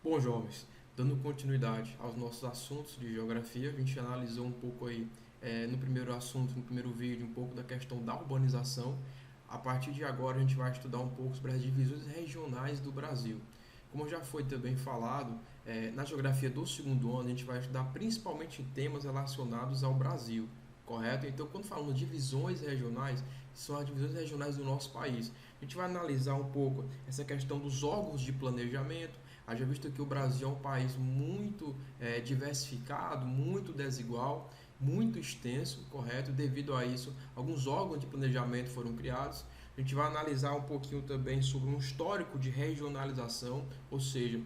Bom, jovens, dando continuidade aos nossos assuntos de geografia, a gente analisou um pouco aí no primeiro assunto, no primeiro vídeo, um pouco da questão da urbanização. A partir de agora, a gente vai estudar um pouco sobre as divisões regionais do Brasil. Como já foi também falado, na geografia do segundo ano, a gente vai estudar principalmente temas relacionados ao Brasil, correto? Então, quando falamos de divisões regionais, são as divisões regionais do nosso país. A gente vai analisar um pouco essa questão dos órgãos de planejamento. Haja visto que o Brasil é um país muito diversificado, muito desigual, muito extenso, correto? Devido a isso, alguns órgãos de planejamento foram criados. A gente vai analisar um pouquinho também sobre um histórico de regionalização, ou seja,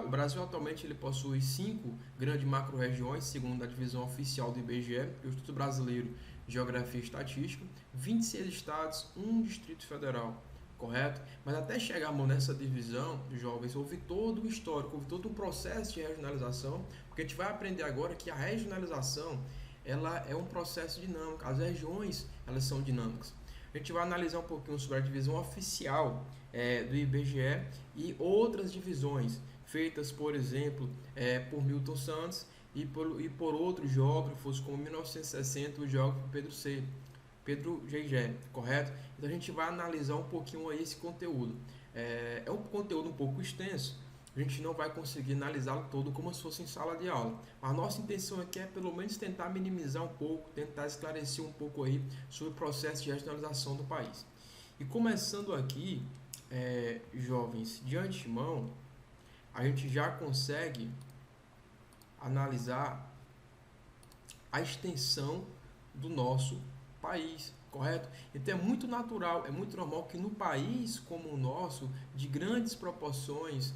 o Brasil atualmente ele possui 5 grandes macro-regiões, segundo a divisão oficial do IBGE, o Instituto Brasileiro de Geografia e Estatística, 26 estados, um Distrito Federal, correto? Mas até chegarmos nessa divisão, jovens, houve todo o histórico, houve todo um processo de regionalização, porque a gente vai aprender agora que a regionalização ela é um processo dinâmico, as regiões elas são dinâmicas. A gente vai analisar um pouquinho sobre a divisão oficial do IBGE e outras divisões feitas, por exemplo, por Milton Santos e por outros geógrafos, como em 1960 o geógrafo Pedro Gege, correto? Então a gente vai analisar um pouquinho aí esse conteúdo. É um conteúdo um pouco extenso, a gente não vai conseguir analisá-lo todo como se fosse em sala de aula. A nossa intenção aqui é pelo menos tentar minimizar um pouco, tentar esclarecer um pouco aí sobre o processo de regionalização do país. E começando aqui, jovens, de antemão, a gente já consegue analisar a extensão do nosso país, correto? Então é muito natural, é muito normal que no país como o nosso, de grandes proporções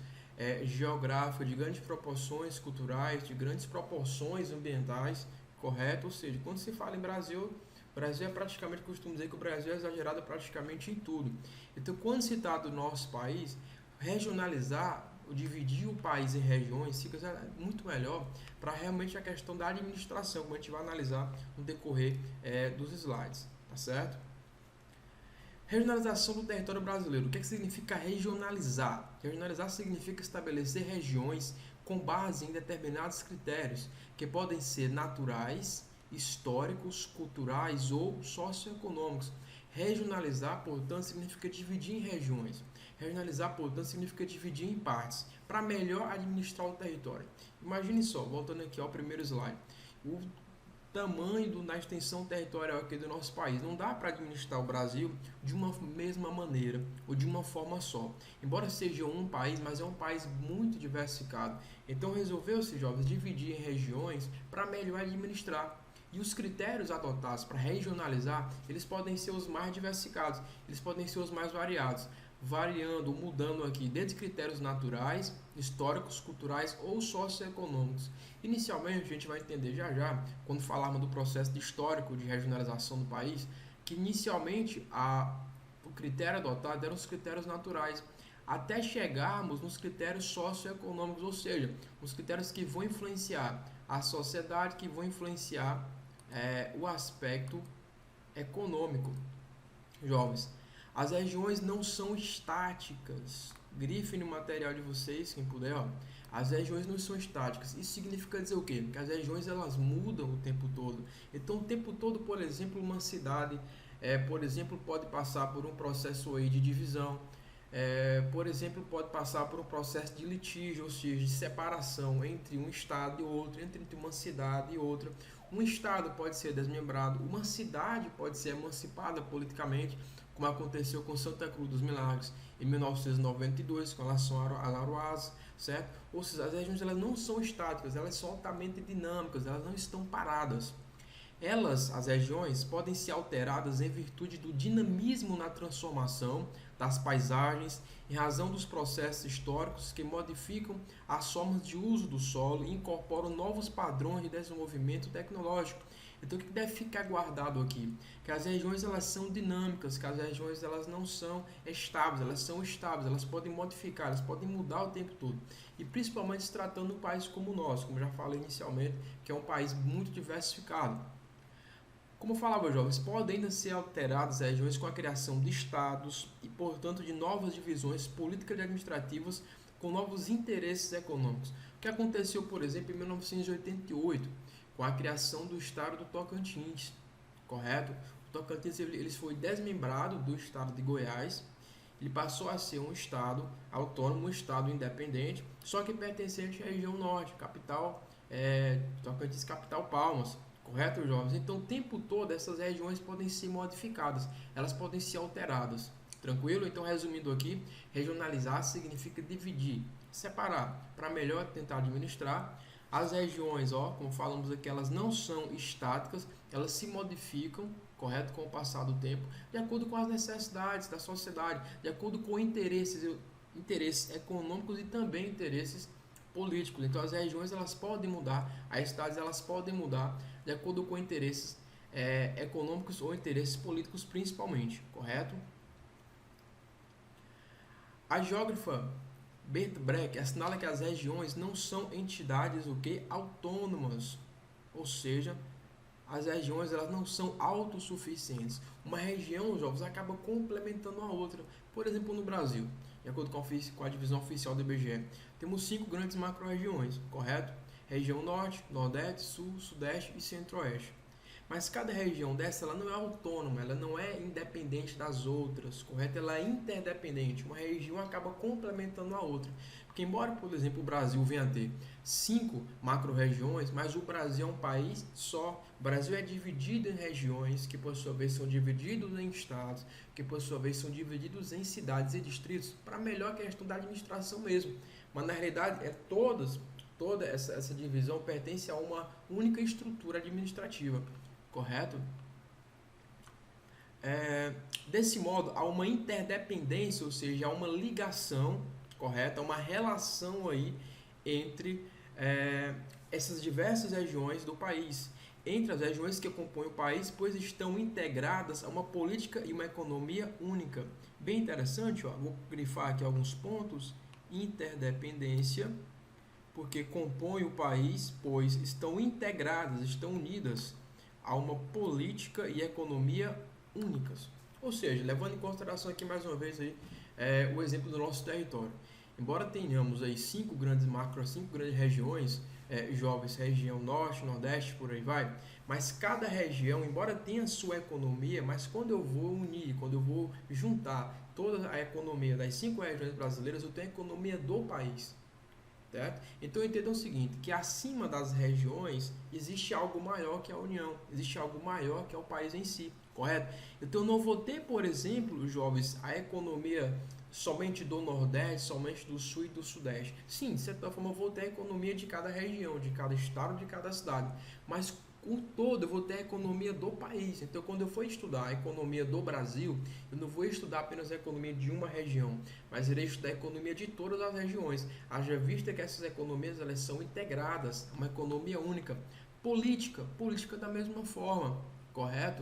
geográficas, de grandes proporções culturais, de grandes proporções ambientais, correto? Ou seja, quando se fala em Brasil, Brasil é praticamente, costumo dizer que o Brasil é exagerado praticamente em tudo. Então, quando se trata do nosso país, regionalizar, dividir o país em regiões fica muito melhor para realmente a questão da administração, como a gente vai analisar no decorrer dos slides, tá certo? Regionalização do território brasileiro. O que significa regionalizar? Regionalizar significa estabelecer regiões com base em determinados critérios que podem ser naturais, históricos, culturais ou socioeconômicos. Regionalizar, portanto, significa dividir em regiões. Regionalizar, portanto, significa dividir em partes para melhor administrar o território. Imagine só, voltando aqui ao primeiro slide, o tamanho da extensão territorial aqui do nosso país. Não dá para administrar o Brasil de uma mesma maneira ou de uma forma só. Embora seja um país, mas é um país muito diversificado. Então resolveu-se, jovens, dividir em regiões para melhor administrar. E os critérios adotados para regionalizar, eles podem ser os mais diversificados, eles podem ser os mais variados, variando, mudando aqui, desde critérios naturais, históricos, culturais ou socioeconômicos. Inicialmente, a gente vai entender já, quando falarmos do processo de histórico de regionalização do país, que inicialmente o critério adotado eram os critérios naturais, até chegarmos nos critérios socioeconômicos, ou seja, os critérios que vão influenciar a sociedade, que vão influenciar o aspecto econômico. Jovens, as regiões não são estáticas. Grifem no material de vocês, quem puder, ó. As regiões não são estáticas. Isso significa dizer o quê? Que as regiões elas mudam o tempo todo. Então, o tempo todo, por exemplo, uma cidade, por exemplo, pode passar por um processo aí de divisão. Por exemplo, pode passar por um processo de litígio, ou seja, de separação entre um estado e outro, entre uma cidade e outra. Um estado pode ser desmembrado, uma cidade pode ser emancipada politicamente, como aconteceu com Santa Cruz dos Milagres em 1992, com relação a Laroaz, certo? Ou seja, as regiões elas não são estáticas, elas são altamente dinâmicas, elas não estão paradas. As regiões, podem ser alteradas em virtude do dinamismo na transformação das paisagens, em razão dos processos históricos que modificam as formas de uso do solo e incorporam novos padrões de desenvolvimento tecnológico. Então, o que deve ficar guardado aqui? Que as regiões elas são dinâmicas, que as regiões elas não são estáveis, elas são estáveis, elas podem modificar, elas podem mudar o tempo todo. E principalmente se tratando de um país como o nosso, como já falei inicialmente, que é um país muito diversificado. Como falava, jovens, podem ainda ser alteradas regiões com a criação de estados e, portanto, de novas divisões políticas e administrativas com novos interesses econômicos. O que aconteceu, por exemplo, em 1988, com a criação do estado do Tocantins, correto? O Tocantins ele foi desmembrado do estado de Goiás, ele passou a ser um estado autônomo, um estado independente, só que pertencente à região norte, capital, Tocantins, capital Palmas, correto, jovens? Então, o tempo todo essas regiões podem ser modificadas, elas podem ser alteradas, tranquilo? Então, resumindo aqui, regionalizar significa dividir, separar, para melhor tentar administrar. As regiões, como falamos aqui, elas não são estáticas, elas se modificam, correto, com o passar do tempo, de acordo com as necessidades da sociedade, de acordo com interesses econômicos e também interesses políticos. Então, as regiões elas podem mudar, as cidades elas podem mudar de acordo com interesses econômicos ou interesses políticos, principalmente, correto? A geógrafa Berta Breck assinala que as regiões não são entidades autônomas, ou seja, as regiões elas não são autossuficientes. Uma região, jovens, acaba complementando a outra. Por exemplo, no Brasil, de acordo com a divisão oficial do IBGE, temos 5 grandes macro-regiões, correto? Região Norte, Nordeste, Sul, Sudeste e Centro-Oeste. Mas cada região dessa ela não é autônoma, ela não é independente das outras, correto? Ela é interdependente. Uma região acaba complementando a outra. Porque embora, por exemplo, o Brasil venha a ter 5 macro-regiões, mas o Brasil é um país só. O Brasil é dividido em regiões, que por sua vez são divididos em estados, que por sua vez são divididos em cidades e distritos, para melhor questão da administração mesmo. Mas na realidade, toda essa divisão pertence a uma única estrutura administrativa. Correto? Desse modo, há uma interdependência, ou seja, há uma ligação, correto? Há uma relação aí entre essas diversas regiões do país. Entre as regiões que compõem o país, pois estão integradas a uma política e uma economia única. Bem interessante, vou grifar aqui alguns pontos. Interdependência, porque compõem o país, pois estão integradas, estão unidas a uma política e economia únicas. Ou seja, levando em consideração aqui mais uma vez aí, o exemplo do nosso território. Embora tenhamos aí 5 grandes regiões, jovens, região norte, nordeste, por aí vai, mas cada região, embora tenha sua economia, mas quando eu vou unir, quando eu vou juntar toda a economia das 5 regiões brasileiras, eu tenho a economia do país. Certo? Então entendam o seguinte, que acima das regiões existe algo maior que a União, existe algo maior que é o país em si, correto? Então eu não vou ter, por exemplo, jovens, a economia somente do Nordeste, somente do Sul e do Sudeste. Sim, de certa forma eu vou ter a economia de cada região, de cada estado, de cada cidade, mas o todo eu vou ter a economia do país. Então, quando eu for estudar a economia do Brasil, eu não vou estudar apenas a economia de uma região, mas irei estudar a economia de todas as regiões. Haja vista que essas economias elas são integradas, uma economia única. Política da mesma forma, correto?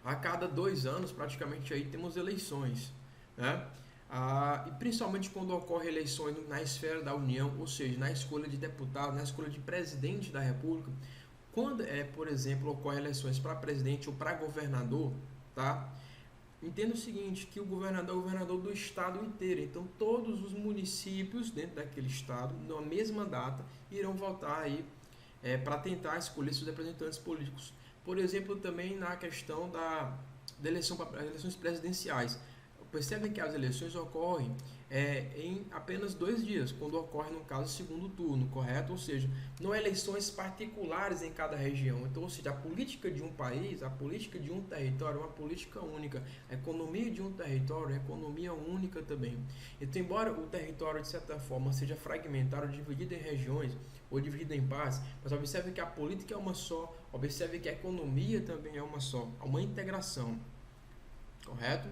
A cada 2 anos, praticamente, aí temos eleições, né? E principalmente quando ocorrem eleições na esfera da União, ou seja, na escolha de deputado, na escolha de presidente da República. Quando, por exemplo, ocorrem eleições para presidente ou para governador, tá? Entenda o seguinte, que o governador é o governador do estado inteiro. Então, todos os municípios dentro daquele estado, na mesma data, irão votar aí para tentar escolher seus representantes políticos. Por exemplo, também na questão da eleição para eleições presidenciais. Percebem que as eleições ocorrem em apenas 2 dias, quando ocorre, no caso, o segundo turno, correto? Ou seja, não há eleições particulares em cada região. Então, ou seja, a política de um país, a política de um território é uma política única. A economia de um território é economia única também. Então, embora o território, de certa forma, seja fragmentado, dividido em regiões ou dividido em partes, mas observe que a política é uma só, observe que a economia também é uma só, há uma integração, correto?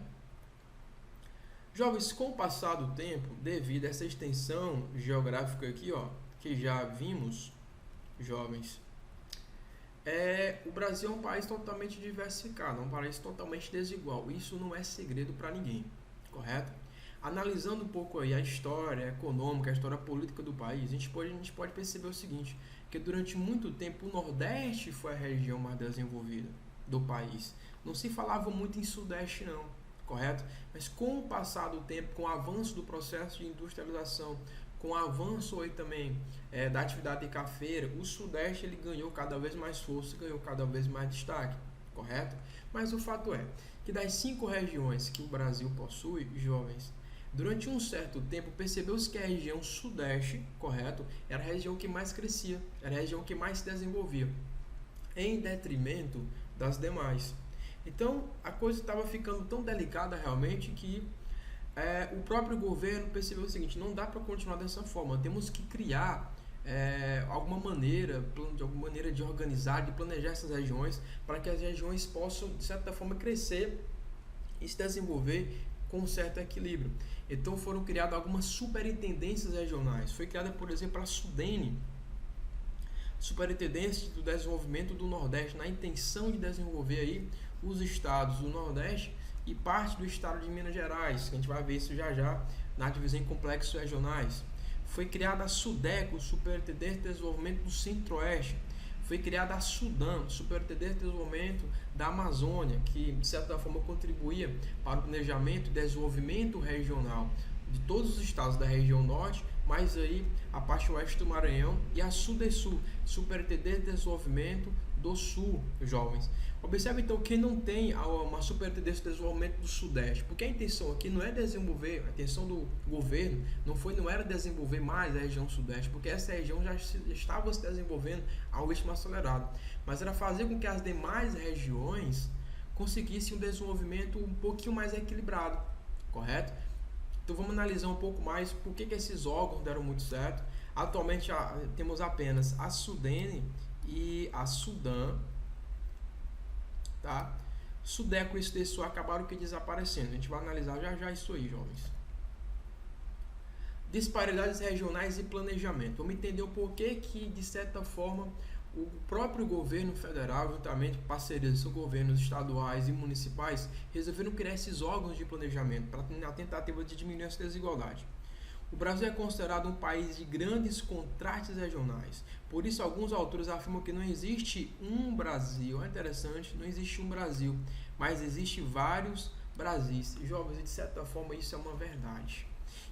Jovens, com o passar do tempo, devido a essa extensão geográfica aqui, que já vimos, jovens, o Brasil é um país totalmente diversificado, é um país totalmente desigual. Isso não é segredo para ninguém, correto? Analisando um pouco aí a história econômica, a história política do país, a gente pode perceber o seguinte, que durante muito tempo o Nordeste foi a região mais desenvolvida do país. Não se falava muito em Sudeste, não. correto? Mas com o passar do tempo, com o avanço do processo de industrialização, com o avanço aí também da atividade cafeira, o Sudeste ele ganhou cada vez mais força, ganhou cada vez mais destaque, correto? Mas o fato é que das 5 regiões que o Brasil possui, jovens, durante um certo tempo percebeu-se que a região Sudeste, correto, era a região que mais crescia, era a região que mais se desenvolvia, em detrimento das demais. Então a coisa estava ficando tão delicada realmente que o próprio governo percebeu o seguinte: não dá para continuar dessa forma, temos que criar alguma maneira, de alguma maneira de organizar, de planejar essas regiões para que as regiões possam de certa forma crescer e se desenvolver com um certo equilíbrio. Então foram criadas algumas superintendências regionais. Foi criada, por exemplo, a SUDENE, Superintendência do Desenvolvimento do Nordeste, na intenção de desenvolver aí os estados do Nordeste e parte do estado de Minas Gerais, que a gente vai ver isso já já na divisão em complexos regionais. Foi criada a SUDECO, Superintendência de Desenvolvimento do Centro-Oeste. Foi criada a SUDAM, Superintendência de Desenvolvimento da Amazônia, que de certa forma contribuía para o planejamento e desenvolvimento regional de todos os estados da região norte, mas aí a parte oeste do Maranhão, e a SUDESUL, Superintendência de Desenvolvimento do Sul, jovens. Observe então que não tem uma Superintendência de Desenvolvimento do Sudeste, porque a intenção aqui não é desenvolver, a intenção do governo não era desenvolver mais a região Sudeste, porque essa região já estava se desenvolvendo ao ritmo acelerado, mas era fazer com que as demais regiões conseguissem um desenvolvimento um pouquinho mais equilibrado, correto? Então vamos analisar um pouco mais por que esses órgãos deram muito certo. Atualmente temos apenas a SUDENE e a SUDAM, tá? SUDECO e SUDESUL acabaram que desaparecendo. A gente vai analisar já já isso aí, jovens. Disparidades regionais e planejamento. Vamos entender o porquê que, de certa forma, o próprio governo federal, juntamente com parcerias com governos estaduais e municipais, resolveram criar esses órgãos de planejamento para a tentativa de diminuir essa desigualdade. O Brasil é considerado um país de grandes contrastes regionais. Por isso, alguns autores afirmam que não existe um Brasil. É interessante, não existe um Brasil, mas existe vários Brasis. Jovens, de certa forma, isso é uma verdade.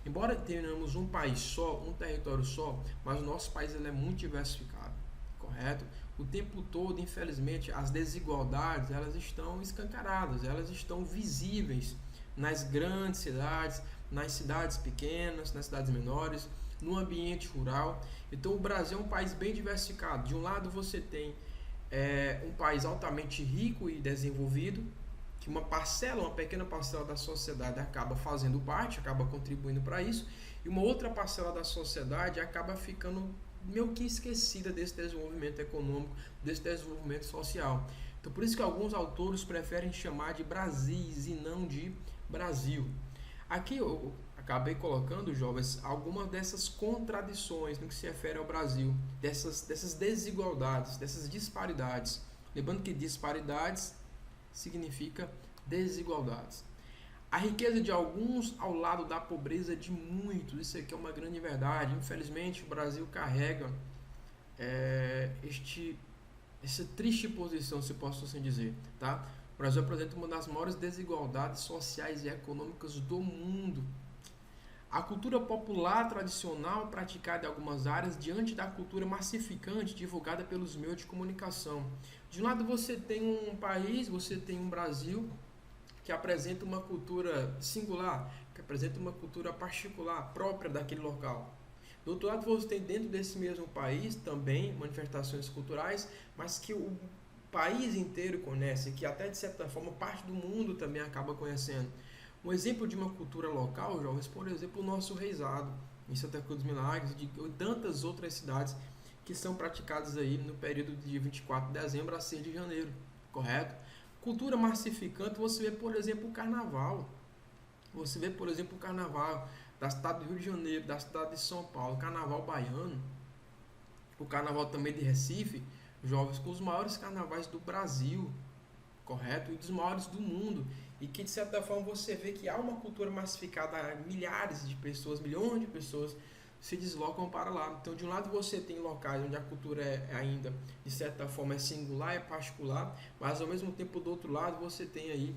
Embora tenhamos um país só, um território só, mas o nosso país ele é muito diversificado, correto? O tempo todo, infelizmente, as desigualdades elas estão escancaradas, elas estão visíveis nas grandes cidades, nas cidades pequenas, nas cidades menores, no ambiente rural. Então o Brasil é um país bem diversificado. De um lado você tem um país altamente rico e desenvolvido, que uma pequena parcela da sociedade acaba fazendo parte, acaba contribuindo para isso, e uma outra parcela da sociedade acaba ficando meio que esquecida desse desenvolvimento econômico, desse desenvolvimento social. Então por isso que alguns autores preferem chamar de Brasis e não de Brasil. Aqui eu acabei colocando, jovens, algumas dessas contradições no que se refere ao Brasil, dessas desigualdades, dessas disparidades. Lembrando que disparidades significa desigualdades. A riqueza de alguns ao lado da pobreza de muitos, isso aqui é uma grande verdade. Infelizmente, o Brasil carrega essa triste posição, se posso assim dizer, tá? O Brasil apresenta uma das maiores desigualdades sociais e econômicas do mundo. A cultura popular tradicional praticada em algumas áreas diante da cultura massificante divulgada pelos meios de comunicação. De um lado você tem um país, você tem um Brasil que apresenta uma cultura singular, que apresenta uma cultura particular, própria daquele local. Do outro lado você tem dentro desse mesmo país também manifestações culturais, mas que o país inteiro conhece, que até de certa forma parte do mundo também acaba conhecendo. Um exemplo de uma cultura local, jovens, por exemplo, o nosso reisado, em Santa Cruz dos Milagres, e tantas outras cidades que são praticadas aí no período de 24 de dezembro a 6 de janeiro, correto? Cultura massificante, você vê, por exemplo, o carnaval. Você vê, por exemplo, o carnaval da cidade do Rio de Janeiro, da cidade de São Paulo, o carnaval baiano, o carnaval também de Recife, jovens, com os maiores carnavais do Brasil, correto? E dos maiores do mundo. E que, de certa forma, você vê que há uma cultura massificada, milhares de pessoas, milhões de pessoas se deslocam para lá. Então, de um lado você tem locais onde a cultura ainda, de certa forma, é singular, é particular, mas ao mesmo tempo, do outro lado, você tem aí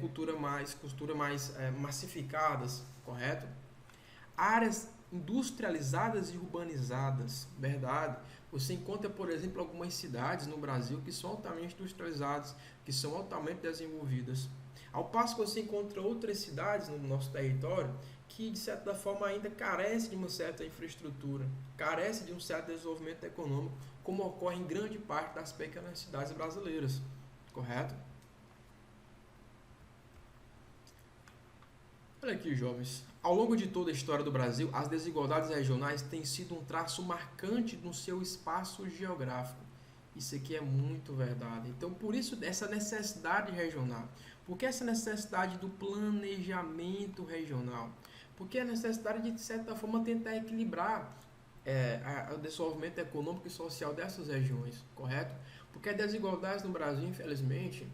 cultura mais massificadas, correto? Áreas industrializadas e urbanizadas, verdade? Você encontra, por exemplo, algumas cidades no Brasil que são altamente industrializadas, que são altamente desenvolvidas. Ao passo que você encontra outras cidades no nosso território que, de certa forma, ainda carece de uma certa infraestrutura, carece de um certo desenvolvimento econômico, como ocorre em grande parte das pequenas cidades brasileiras, correto? Olha aqui, jovens. Ao longo de toda a história do Brasil, as desigualdades regionais têm sido um traço marcante no seu espaço geográfico. Isso aqui é muito verdade. Então, por isso, essa necessidade regional. Por que essa necessidade do planejamento regional? Porque a necessidade de certa forma, tentar equilibrar o desenvolvimento econômico e social dessas regiões, correto? Porque as desigualdades no Brasil, infelizmente,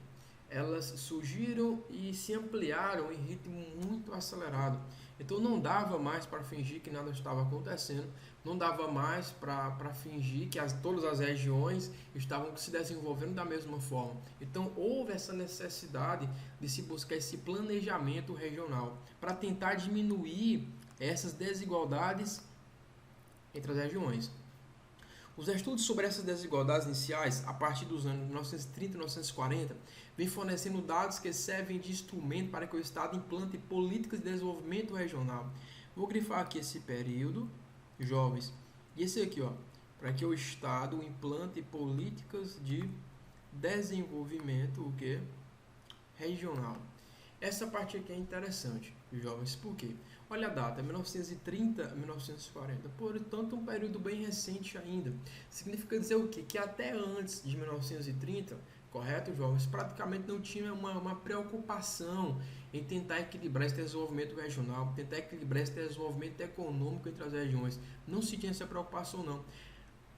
elas surgiram e se ampliaram em ritmo muito acelerado. Então não dava mais para fingir que nada estava acontecendo, não dava mais para fingir que todas as regiões estavam se desenvolvendo da mesma forma. Então houve essa necessidade de se buscar esse planejamento regional para tentar diminuir essas desigualdades entre as regiões. Os estudos sobre essas desigualdades iniciais, a partir dos anos 1930 e 1940, vêm fornecendo dados que servem de instrumento para que o Estado implante políticas de desenvolvimento regional. Vou grifar aqui esse período, jovens, e esse aqui, ó, para que o Estado implante políticas de desenvolvimento regional. Essa parte aqui é interessante, jovens, por quê? Olha a data, 1930 a 1940, portanto um período bem recente ainda. Significa dizer o quê? Que até antes de 1930, correto, jovens, praticamente não tinha uma preocupação em tentar equilibrar esse desenvolvimento regional, tentar equilibrar esse desenvolvimento econômico entre as regiões. Não se tinha essa preocupação, não.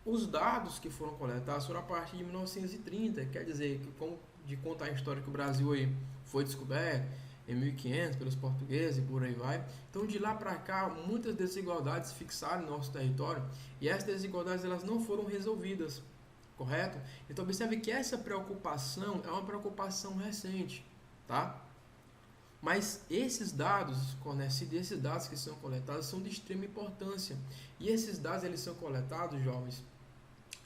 Os dados que foram coletados foram a partir de 1930, quer dizer, que como de contar a história que o Brasil aí foi descoberto em 1500 pelos portugueses e por aí vai. Então de lá para cá muitas desigualdades fixaram no nosso território e essas desigualdades elas não foram resolvidas, correto? Então observe que essa preocupação é uma preocupação recente, tá? Mas esses dados, esses dados que são coletados são de extrema importância e esses dados eles são coletados, jovens,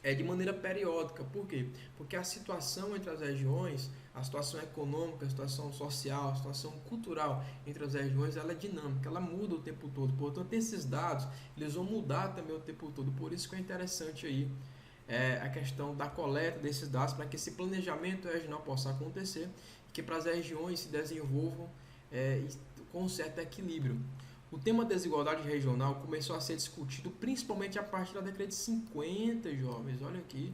de maneira periódica. Por quê? Porque a situação entre as regiões, a situação econômica, a situação social, a situação cultural entre as regiões, ela é dinâmica, ela muda o tempo todo. Portanto, esses dados, eles vão mudar também o tempo todo. Por isso que é interessante aí a questão da coleta desses dados para que esse planejamento regional possa acontecer e que para as regiões se desenvolvam com um certo equilíbrio. O tema desigualdade regional começou a ser discutido principalmente a partir da década de 50, jovens, olha aqui,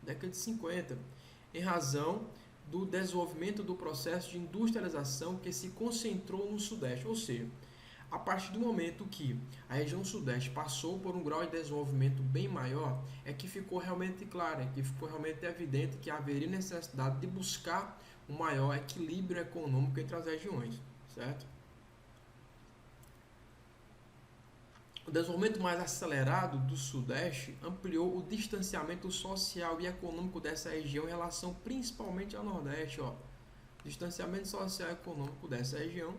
década de 50, em razão do desenvolvimento do processo de industrialização que se concentrou no Sudeste, ou seja, a partir do momento que a região Sudeste passou por um grau de desenvolvimento bem maior, é que ficou realmente claro, é que ficou realmente evidente que haveria necessidade de buscar um maior equilíbrio econômico entre as regiões, certo? O desenvolvimento mais acelerado do Sudeste ampliou o distanciamento social e econômico dessa região em relação principalmente ao Nordeste. Ó. Distanciamento social e econômico dessa região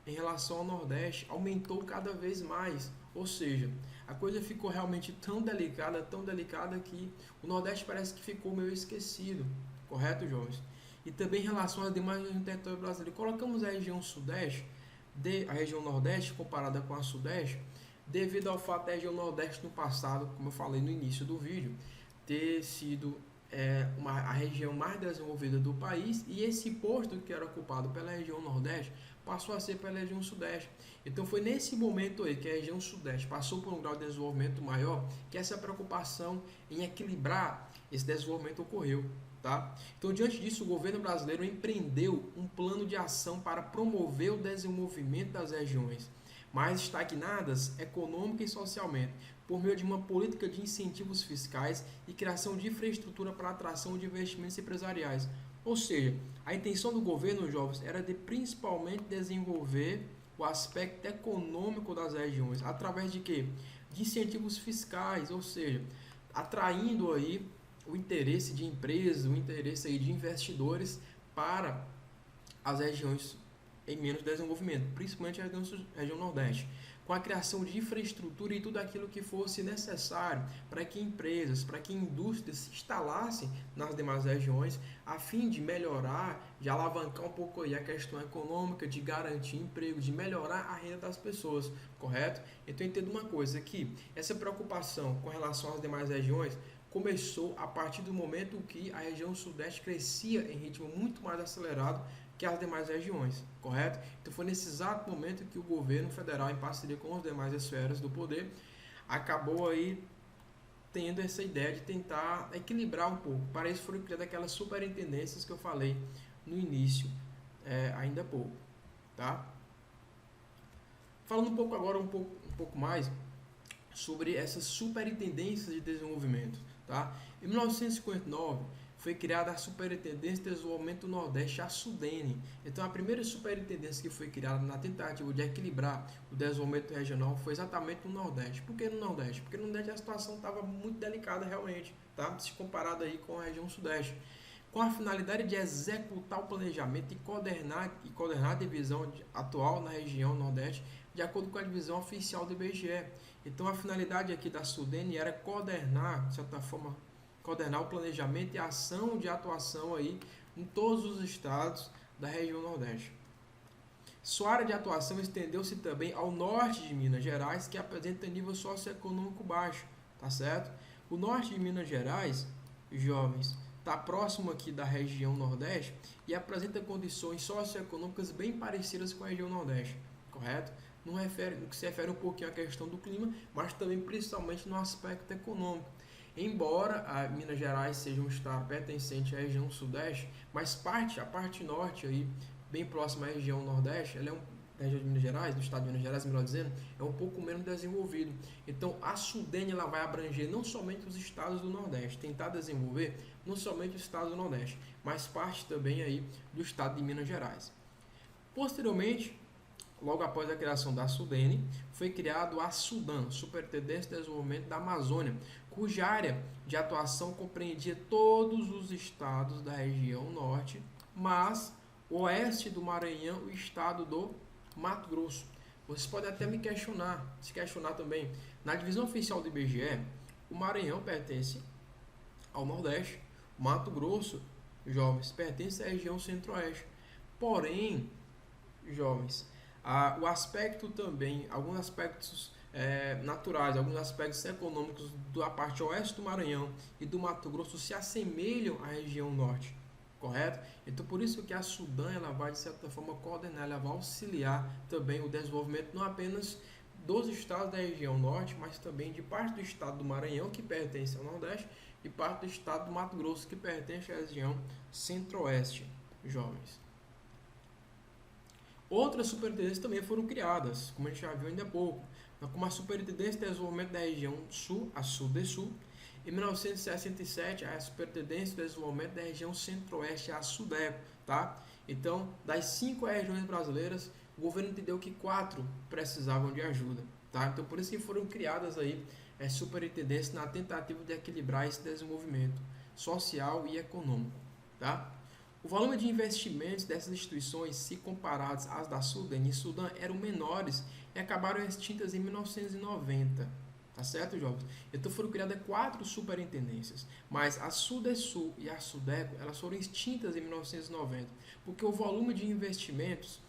em relação ao Nordeste aumentou cada vez mais. Ou seja, a coisa ficou realmente tão delicada que o Nordeste parece que ficou meio esquecido. Correto, jovens? E também em relação às demais regiões do território brasileiro. Colocamos a região Sudeste, a região Nordeste comparada com a Sudeste, devido ao fato da região Nordeste no passado, como eu falei no início do vídeo, ter sido a região mais desenvolvida do país e esse posto que era ocupado pela região Nordeste passou a ser pela região Sudeste. Então foi nesse momento aí que a região Sudeste passou por um grau de desenvolvimento maior que essa preocupação em equilibrar esse desenvolvimento ocorreu. Tá? Então, diante disso, o governo brasileiro empreendeu um plano de ação para promover o desenvolvimento das regiões mais estagnadas econômica e socialmente, por meio de uma política de incentivos fiscais e criação de infraestrutura para atração de investimentos empresariais. Ou seja, a intenção do governo, jovens, era de principalmente desenvolver o aspecto econômico das regiões, através de quê? De incentivos fiscais, ou seja, atraindo aí o interesse de empresas, o interesse aí de investidores para as regiões em menos desenvolvimento, principalmente a região Nordeste, com a criação de infraestrutura e tudo aquilo que fosse necessário para que empresas, para que indústrias se instalassem nas demais regiões, a fim de melhorar, de alavancar um pouco aí a questão econômica, de garantir emprego, de melhorar a renda das pessoas, correto? Então entenda uma coisa, que essa preocupação com relação às demais regiões começou a partir do momento que a região Sudeste crescia em ritmo muito mais acelerado que as demais regiões, correto? Então foi nesse exato momento que o governo federal, em parceria com as demais esferas do poder, acabou aí tendo essa ideia de tentar equilibrar um pouco. Para isso foram criadas aquelas superintendências que eu falei no início, ainda há pouco, tá? Falando um pouco agora, um pouco mais sobre essas superintendências de desenvolvimento, tá? Em 1959 foi criada a Superintendência de Desenvolvimento do Nordeste, a SUDENE. Então, a primeira superintendência que foi criada na tentativa de equilibrar o desenvolvimento regional foi exatamente no Nordeste. Por que no Nordeste? Porque no Nordeste a situação estava muito delicada realmente, tá? Se comparado aí com a região Sudeste. Com a finalidade de executar o planejamento e coordenar a divisão atual na região Nordeste, de acordo com a divisão oficial do IBGE. Então, a finalidade aqui da SUDENE era coordenar, de certa forma, coordenar o planejamento e a ação de atuação aí em todos os estados da região Nordeste. Sua área de atuação estendeu-se também ao norte de Minas Gerais, que apresenta nível socioeconômico baixo, tá certo? O norte de Minas Gerais, jovens, está próximo aqui da região Nordeste e apresenta condições socioeconômicas bem parecidas com a região Nordeste, correto? No que se refere um pouquinho à questão do clima, mas também principalmente no aspecto econômico. Embora a Minas Gerais seja um estado pertencente à região Sudeste, mas a parte norte, aí, bem próxima à região Nordeste, ela é a região de Minas Gerais, do estado de Minas Gerais, melhor dizendo, é um pouco menos desenvolvido. Então, a SUDENE ela vai abranger não somente os estados do Nordeste, tentar desenvolver não somente os estados do Nordeste, mas parte também aí do estado de Minas Gerais. Posteriormente, logo após a criação da SUDENE, foi criado a SUDAM, Superintendência de Desenvolvimento da Amazônia, cuja área de atuação compreendia todos os estados da região norte, mas o oeste do Maranhão e o estado do Mato Grosso. Vocês podem até se questionar também. Na divisão oficial do IBGE, o Maranhão pertence ao Nordeste, o Mato Grosso, jovens, pertence à região Centro-Oeste. Porém, jovens, o aspecto também, alguns aspectos naturais, alguns aspectos econômicos da parte oeste do Maranhão e do Mato Grosso se assemelham à região norte, correto? Então, por isso que a SUDAM ela vai, de certa forma, coordenar, ela vai auxiliar também o desenvolvimento não apenas dos estados da região norte, mas também de parte do estado do Maranhão, que pertence ao Nordeste, e parte do estado do Mato Grosso, que pertence à região Centro-Oeste, jovens. Outras superintendências também foram criadas, como a gente já viu ainda há pouco, como a Superintendência de Desenvolvimento da Região Sul, a SUDESUL. Em 1967, a Superintendência de Desenvolvimento da Região Centro-Oeste, a SUDECO, tá? Então, das 5 regiões brasileiras, o governo entendeu que 4 precisavam de ajuda, tá? Então, por isso que foram criadas aí superintendências na tentativa de equilibrar esse desenvolvimento social e econômico, tá? O volume de investimentos dessas instituições, se comparados às da SUDENE e SUDAM, eram menores e acabaram extintas em 1990. Tá certo, jovens? Então foram criadas 4 superintendências, mas a SUDESUL e a SUDECO, elas foram extintas em 1990, porque o volume de investimentos,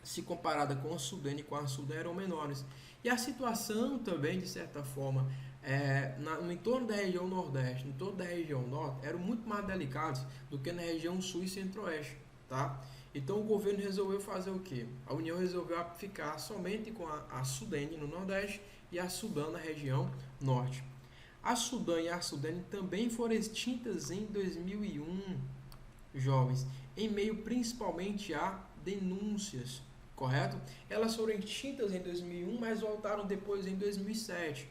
se comparada com a SUDENE e com a SUDAM, eram menores. E a situação também, de certa forma, no entorno da região Nordeste, no entorno da região Norte, eram muito mais delicados do que na região Sul e Centro-Oeste, tá? Então o governo resolveu fazer o quê? A União resolveu ficar somente com a SUDENE no Nordeste e a SUDAM na região Norte. A SUDAM e a SUDENE também foram extintas em 2001, jovens, em meio principalmente a denúncias, correto? Elas foram extintas em 2001, mas voltaram depois em 2007.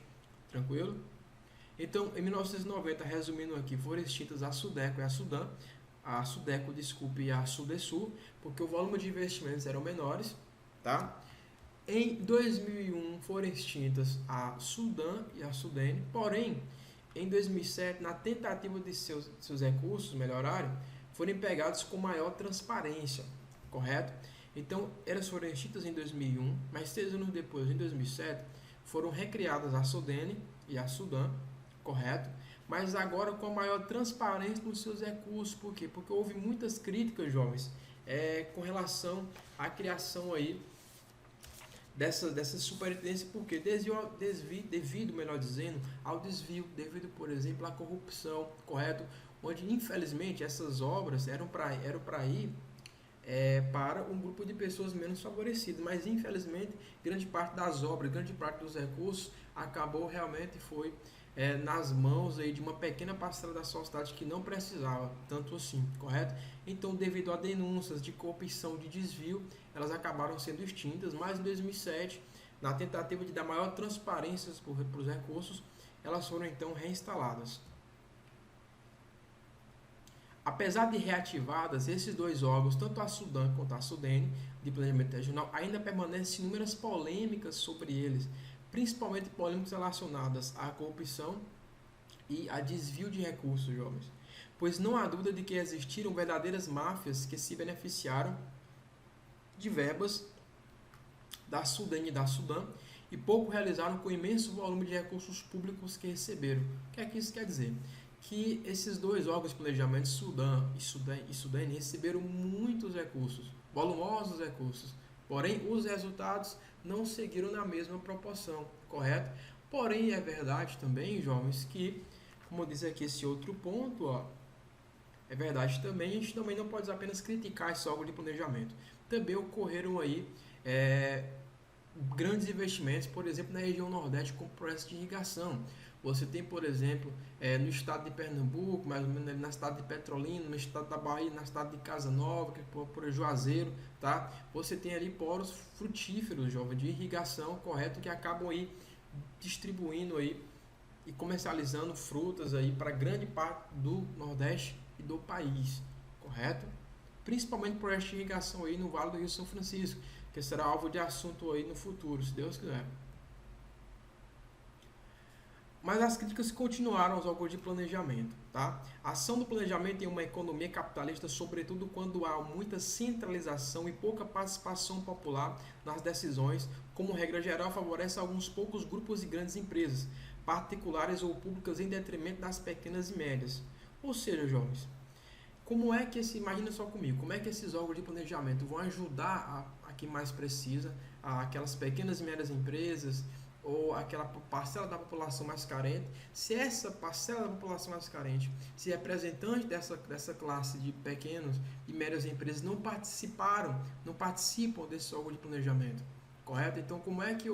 Tranquilo? Então, em 1990, resumindo aqui, foram extintas a SUDECO e a SUDAM, a SUDECO, desculpe, e a SUDESUL, porque o volume de investimentos eram menores, tá? Em 2001 foram extintas a SUDAM e a SUDENE, porém, em 2007, na tentativa de seus recursos melhorarem, foram empregados com maior transparência, correto? Então, elas foram extintas em 2001, mas 6 anos depois, em 2007, foram recriadas a Sudene e a Sudam, correto? Mas agora com a maior transparência nos seus recursos. Por quê? Porque houve muitas críticas, jovens, com relação à criação aí dessa superintendência, porque devido, melhor dizendo, ao desvio, devido, por exemplo, à corrupção, correto? Onde, infelizmente, essas obras eram para ir para um grupo de pessoas menos favorecidas, mas, infelizmente, grande parte das obras, grande parte dos recursos acabou realmente foi nas mãos aí de uma pequena parcela da sociedade que não precisava, tanto assim, correto? Então, devido a denúncias de corrupção, de desvio, elas acabaram sendo extintas, mas em 2007, na tentativa de dar maior transparência para os recursos, elas foram então reinstaladas. Apesar de reativadas, esses dois órgãos, tanto a Sudam quanto a Sudene, de planejamento regional, ainda permanecem inúmeras polêmicas sobre eles, principalmente polêmicas relacionadas à corrupção e a desvio de recursos, jovens. Pois não há dúvida de que existiram verdadeiras máfias que se beneficiaram de verbas da Sudene e da Sudam e pouco realizaram com o imenso volume de recursos públicos que receberam. O que é que isso quer dizer? Que esses dois órgãos de planejamento, Sudam e Sudene, receberam muitos recursos, volumosos recursos, porém os resultados não seguiram na mesma proporção, correto? Porém, é verdade também, jovens, que, como diz aqui esse outro ponto, ó, é verdade também, a gente também não pode apenas criticar esse órgão de planejamento. Também ocorreram aí grandes investimentos, por exemplo, na região Nordeste, com projetos de irrigação. Você tem, por exemplo, no estado de Pernambuco, mais ou menos na cidade de Petrolina, no estado da Bahia, na cidade de Casa Nova, que é por Juazeiro, tá? Você tem ali poros frutíferos, jovem, de irrigação, correto, que acabam aí distribuindo aí e comercializando frutas aí para grande parte do Nordeste e do país, correto? Principalmente projetos de irrigação aí no Vale do Rio São Francisco, que será alvo de assunto aí no futuro, se Deus quiser. Mas as críticas continuaram aos órgãos de planejamento. Tá? A ação do planejamento em uma economia capitalista, sobretudo quando há muita centralização e pouca participação popular nas decisões, como regra geral, favorece alguns poucos grupos e grandes empresas, particulares ou públicas, em detrimento das pequenas e médias. Ou seja, jovens, como é que imagina só comigo, como é que esses órgãos de planejamento vão ajudar a quem mais precisa, aquelas pequenas e médias empresas, ou aquela parcela da população mais carente, se essa parcela da população mais carente, se representantes dessa classe de pequenas e médias empresas não participam desse órgão de planejamento, correto? Então, como é que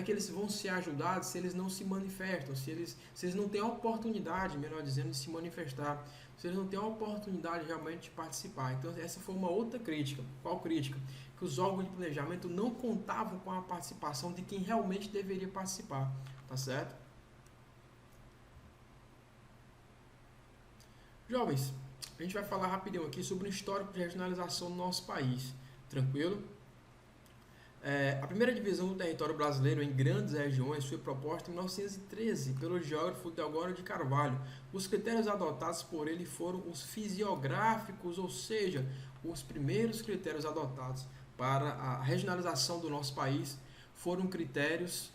eles vão ser ajudados se eles não se manifestam, se eles não têm a oportunidade, melhor dizendo, de se manifestar, se eles não têm a oportunidade realmente de participar? Então, essa foi uma outra crítica. Qual crítica? Que os órgãos de planejamento não contavam com a participação de quem realmente deveria participar, tá certo? Jovens, a gente vai falar rapidinho aqui sobre o histórico de regionalização do nosso país, tranquilo? A primeira divisão do território brasileiro em grandes regiões foi proposta em 1913 pelo geógrafo Deodoro de Carvalho. Os critérios adotados por ele foram os fisiográficos, ou seja, os primeiros critérios adotados para a regionalização do nosso país foram critérios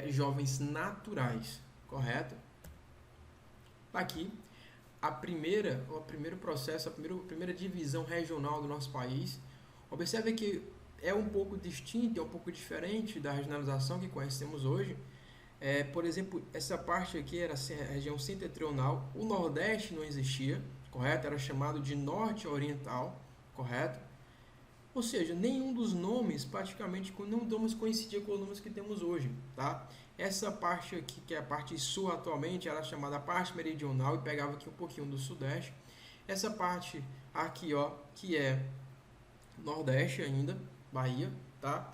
jovens naturais, correto? Aqui, o primeiro processo, a primeira divisão regional do nosso país. Observe que é um pouco distinto, é um pouco diferente da regionalização que conhecemos hoje. Por exemplo, essa parte aqui era a região setentrional, o Nordeste não existia, correto? Era chamado de Norte Oriental, correto? Ou seja, nenhum dos nomes, praticamente, nenhum nomes coincidia com os nomes que temos hoje, tá? Essa parte aqui, que é a parte sul atualmente, era chamada parte meridional e pegava aqui um pouquinho do Sudeste. Essa parte aqui, ó, que é Nordeste ainda, Bahia, tá?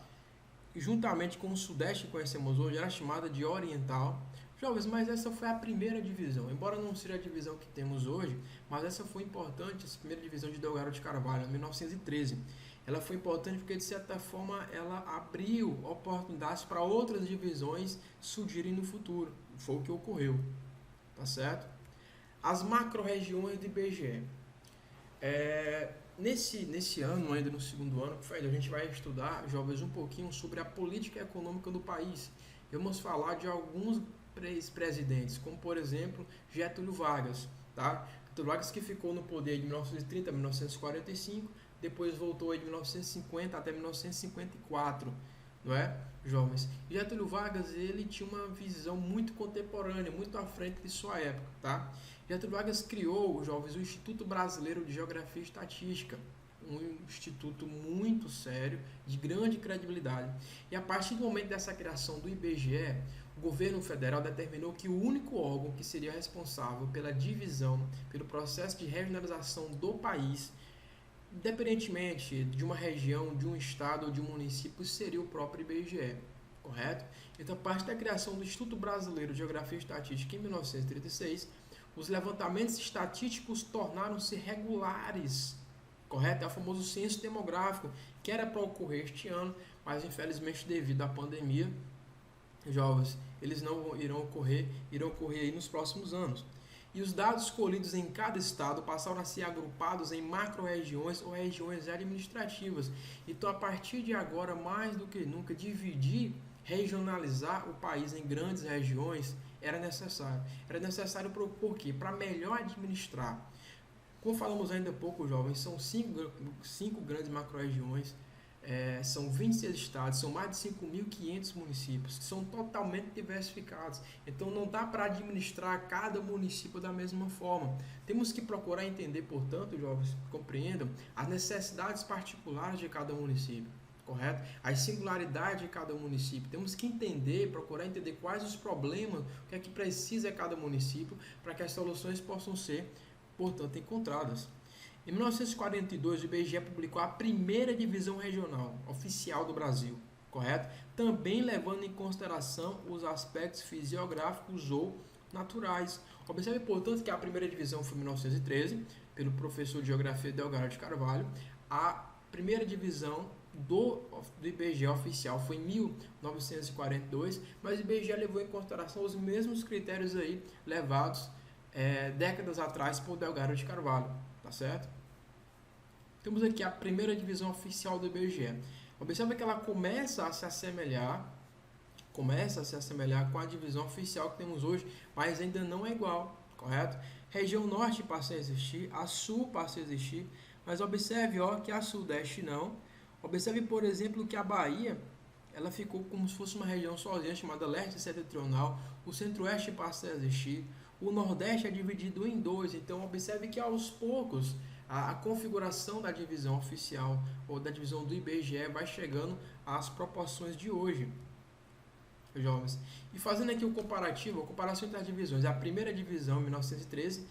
E juntamente com o Sudeste que conhecemos hoje, era chamada de Oriental. Jovens, mas essa foi a primeira divisão, embora não seja a divisão que temos hoje, mas essa foi importante, essa primeira divisão de Delgado de Carvalho, em 1913. Ela foi importante porque, de certa forma, ela abriu oportunidades para outras divisões surgirem no futuro. Foi o que ocorreu, tá certo? As macro-regiões do IBGE. Nesse ano, ainda no segundo ano, Fred, a gente vai estudar, jovens, um pouquinho sobre a política econômica do país. Vamos falar de alguns presidentes, como por exemplo Getúlio Vargas, tá? Getúlio Vargas que ficou no poder de 1930 a 1945, depois voltou de 1950 até 1954, não é, jovens? Getúlio Vargas, ele tinha uma visão muito contemporânea, muito à frente de sua época, tá? Getúlio Vargas criou, jovens, o Instituto Brasileiro de Geografia e Estatística, um instituto muito sério, de grande credibilidade. E a partir do momento dessa criação do IBGE, o governo federal determinou que o único órgão que seria responsável pela divisão, pelo processo de regionalização do país, independentemente de uma região, de um estado ou de um município, seria o próprio IBGE, correto? Então, a partir da criação do Instituto Brasileiro de Geografia e Estatística em 1936, os levantamentos estatísticos tornaram-se regulares, correto? É o famoso censo demográfico, que era para ocorrer este ano, mas infelizmente devido à pandemia, jovens, eles não irão ocorrer aí nos próximos anos. E os dados colhidos em cada estado passaram a ser agrupados em macro-regiões ou regiões administrativas. Então, a partir de agora, mais do que nunca, dividir, regionalizar o país em grandes regiões era necessário. Era necessário por quê? Para melhor administrar. Como falamos ainda há pouco, jovens, são cinco grandes macro-regiões, são 26 estados, são mais de 5.500 municípios, que são totalmente diversificados. Então não dá para administrar cada município da mesma forma. Temos que procurar entender, portanto, jovens, compreendam as necessidades particulares de cada município, correto? As singularidades de cada município. Temos que entender, procurar entender quais os problemas, o que é que precisa cada município, para que as soluções possam ser, portanto, encontradas. Em 1942, o IBGE publicou a primeira divisão regional oficial do Brasil, correto? Também levando em consideração os aspectos fisiográficos ou naturais. Observe, portanto, que a primeira divisão foi em 1913, pelo professor de Geografia Delgado de Carvalho. A primeira divisão do IBGE oficial foi em 1942, mas o IBGE levou em consideração os mesmos critérios aí levados décadas atrás por Delgado de Carvalho, tá certo? Temos aqui a primeira divisão oficial do IBGE. Observe que ela começa a se assemelhar com a divisão oficial que temos hoje, mas ainda não é igual, correto? Região norte passa a existir, a sul passa a existir, mas observe que a sudeste não. Observe, por exemplo, que a Bahia ela ficou como se fosse uma região sozinha, chamada leste setentrional. O centro-oeste passa a existir. O nordeste é dividido em dois, então observe que aos poucos a configuração da divisão oficial ou da divisão do IBGE vai chegando às proporções de hoje, jovens. E fazendo aqui o comparativo, a comparação entre as divisões, a primeira divisão em 1913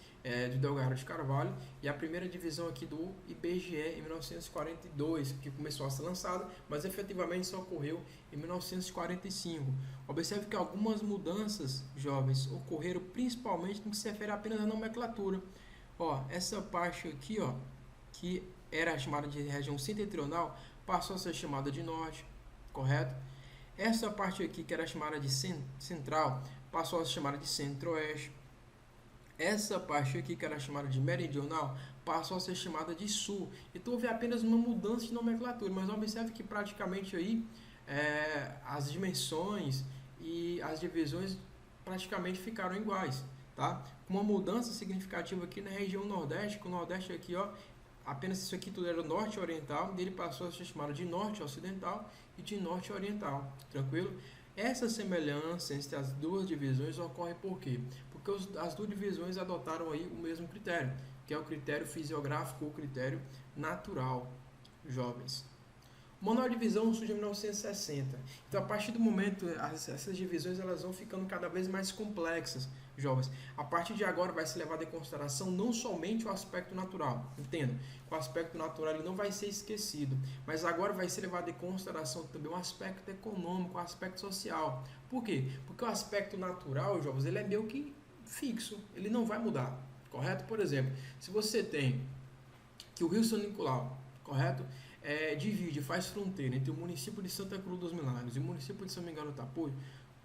de Delgado de Carvalho e a primeira divisão aqui do IBGE em 1942, que começou a ser lançada, mas efetivamente só ocorreu em 1945. Observe que algumas mudanças, jovens, ocorreram principalmente no que se refere apenas à nomenclatura. Essa parte aqui, que era chamada de região setentrional, passou a ser chamada de norte, correto? Essa parte aqui, que era chamada de central, passou a ser chamada de centro-oeste. Essa parte aqui, que era chamada de meridional, passou a ser chamada de sul. Então houve apenas uma mudança de nomenclatura, mas observe que praticamente aí as dimensões e as divisões praticamente ficaram iguais. Tá? Uma mudança significativa aqui na região nordeste, que o nordeste aqui, apenas isso aqui tudo era norte oriental, dele passou a ser chamado de norte ocidental e de norte oriental, tranquilo? Essa semelhança entre as duas divisões ocorre por quê? Porque as duas divisões adotaram aí o mesmo critério, que é o critério fisiográfico ou critério natural, jovens. O manual de divisão surge em 1960. Então, a partir do momento, essas divisões elas vão ficando cada vez mais complexas, jovens. A partir de agora vai ser levado em consideração não somente o aspecto natural. Entenda, o aspecto natural ele não vai ser esquecido, mas agora vai ser levado em consideração também o aspecto econômico, o aspecto social. Por quê? Porque o aspecto natural, jovens, ele é meio que fixo, ele não vai mudar, correto? Por exemplo, se você tem que o Rio São Nicolau, correto? Divide, faz fronteira entre o município de Santa Cruz dos Milagres e o município de São Miguel do Tapuio,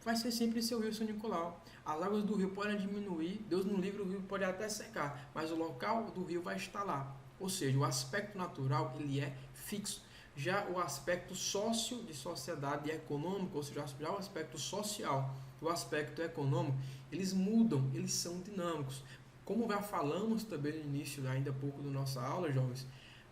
vai ser sempre seu Rio São Nicolau. As águas do rio podem diminuir, Deus no livre, o rio pode até secar, mas o local do rio vai estar lá. Ou seja, o aspecto natural ele é fixo. Já o aspecto sócio de sociedade e econômico, ou seja, já o aspecto social e o aspecto econômico, eles mudam, eles são dinâmicos. Como já falamos também no início, ainda há pouco da nossa aula, jovens,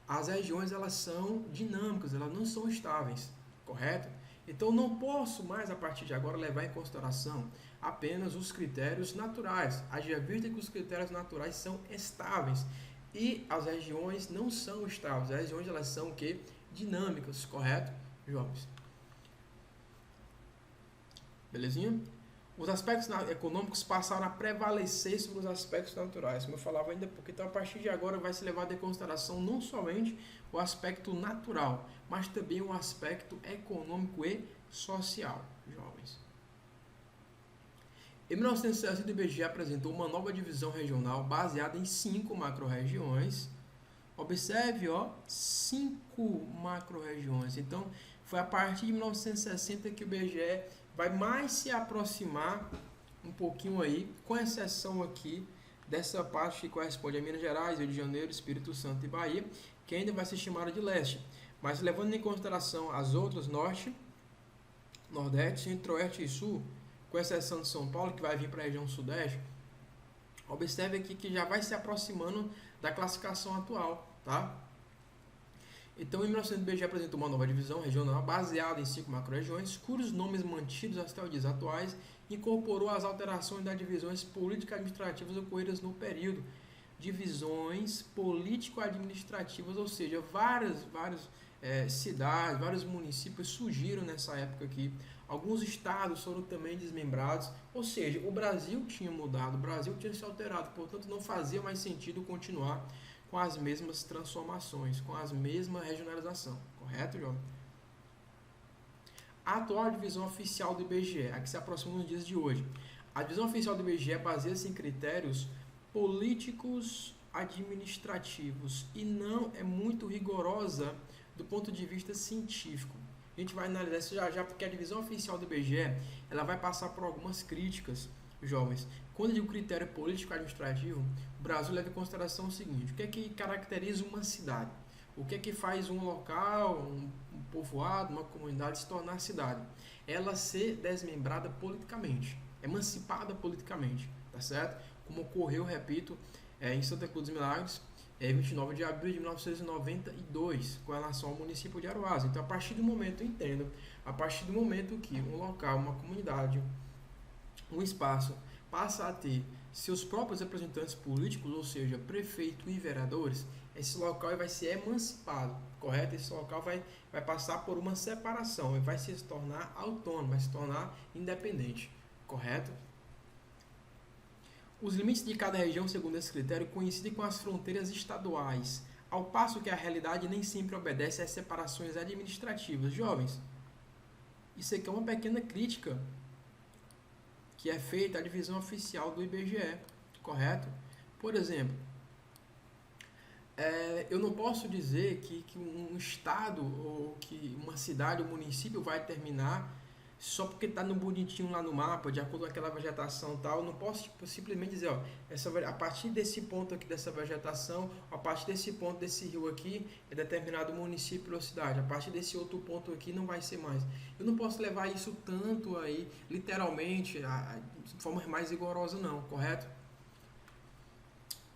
as regiões elas são dinâmicas, elas não são estáveis, correto? Então não posso mais a partir de agora levar em consideração apenas os critérios naturais. Haja vista que os critérios naturais são estáveis e as regiões não são estáveis. As regiões elas são o quê? Dinâmicas, correto, jovens? Belezinha? Os aspectos econômicos passaram a prevalecer sobre os aspectos naturais, como eu falava ainda, porque então a partir de agora vai se levar em consideração não somente o aspecto natural, mas também o aspecto econômico e social, jovens. Em 1960, o IBGE apresentou uma nova divisão regional baseada em 5 macro-regiões. Observe, 5 macro-regiões. Então, foi a partir de 1960 que o IBGE vai mais se aproximar um pouquinho aí, com exceção aqui dessa parte que corresponde a Minas Gerais, Rio de Janeiro, Espírito Santo e Bahia, que ainda vai ser chamada de leste. Mas levando em consideração as outras, norte, nordeste, centro-oeste e sul, com exceção de São Paulo, que vai vir para a região sudeste, observe aqui que já vai se aproximando da classificação atual, tá? Então, em 1900, o IBGE apresentou uma nova divisão regional baseada em 5 macro-regiões, cujos nomes mantidos até os dias atuais, incorporou as alterações das divisões político-administrativas ocorridas no período. Divisões político-administrativas, ou seja, várias cidades, vários municípios surgiram nessa época aqui. Alguns estados foram também desmembrados, ou seja, o Brasil tinha mudado, o Brasil tinha se alterado, portanto não fazia mais sentido continuar com as mesmas transformações, com a mesma regionalização, correto, João? A atual divisão oficial do IBGE, a que se aproxima nos dias de hoje. A divisão oficial do IBGE baseia-se em critérios políticos administrativos e não é muito rigorosa do ponto de vista científico. A gente vai analisar isso já porque a divisão oficial do IBGE ela vai passar por algumas críticas, jovens. Quando eu digo critério político-administrativo, o Brasil leva em consideração o seguinte: o que é que caracteriza uma cidade? O que é que faz um local, um povoado, uma comunidade se tornar cidade? Ela ser desmembrada politicamente, emancipada politicamente, tá certo? Como ocorreu, repito, em Santa Cruz dos Milagres, 29 de abril de 1992, com relação ao município de Aroasa. Então, a partir do momento, entendo, a partir do momento que um local, uma comunidade, um espaço passa a ter seus próprios representantes políticos, ou seja, prefeito e vereadores, esse local vai ser emancipado, correto? Esse local vai passar por uma separação, vai se tornar autônomo, vai se tornar independente, correto? Os limites de cada região, segundo esse critério, coincidem com as fronteiras estaduais, ao passo que a realidade nem sempre obedece às separações administrativas. Jovens, isso aqui é uma pequena crítica que é feita à divisão oficial do IBGE, correto? Por exemplo, eu não posso dizer que um estado ou que uma cidade ou município vai terminar só porque está no bonitinho lá no mapa, de acordo com aquela vegetação e tal. Eu não posso simplesmente dizer, a partir desse ponto aqui dessa vegetação, a partir desse ponto desse rio aqui, é determinado município ou cidade. A partir desse outro ponto aqui não vai ser mais. Eu não posso levar isso tanto aí, literalmente, de forma mais rigorosa não, correto?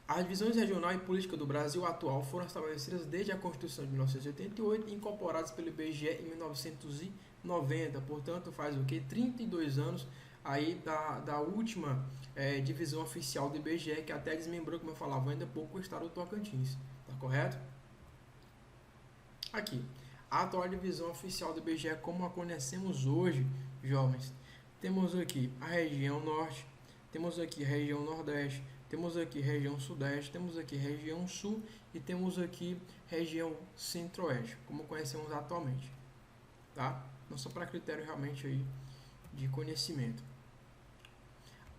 As divisões regional e política do Brasil atual foram estabelecidas desde a Constituição de 1988 e incorporadas pelo IBGE em 1990, portanto faz o que? 32 anos aí da última divisão oficial do IBGE, que até desmembrou, como eu falava ainda há pouco, o estado do Tocantins, tá correto? Aqui, a atual divisão oficial do IBGE como a conhecemos hoje, jovens, temos aqui a região norte, temos aqui a região nordeste, temos aqui região sudeste, temos aqui região sul e temos aqui região centro-oeste, como conhecemos atualmente, tá? Não só para critério realmente aí de conhecimento.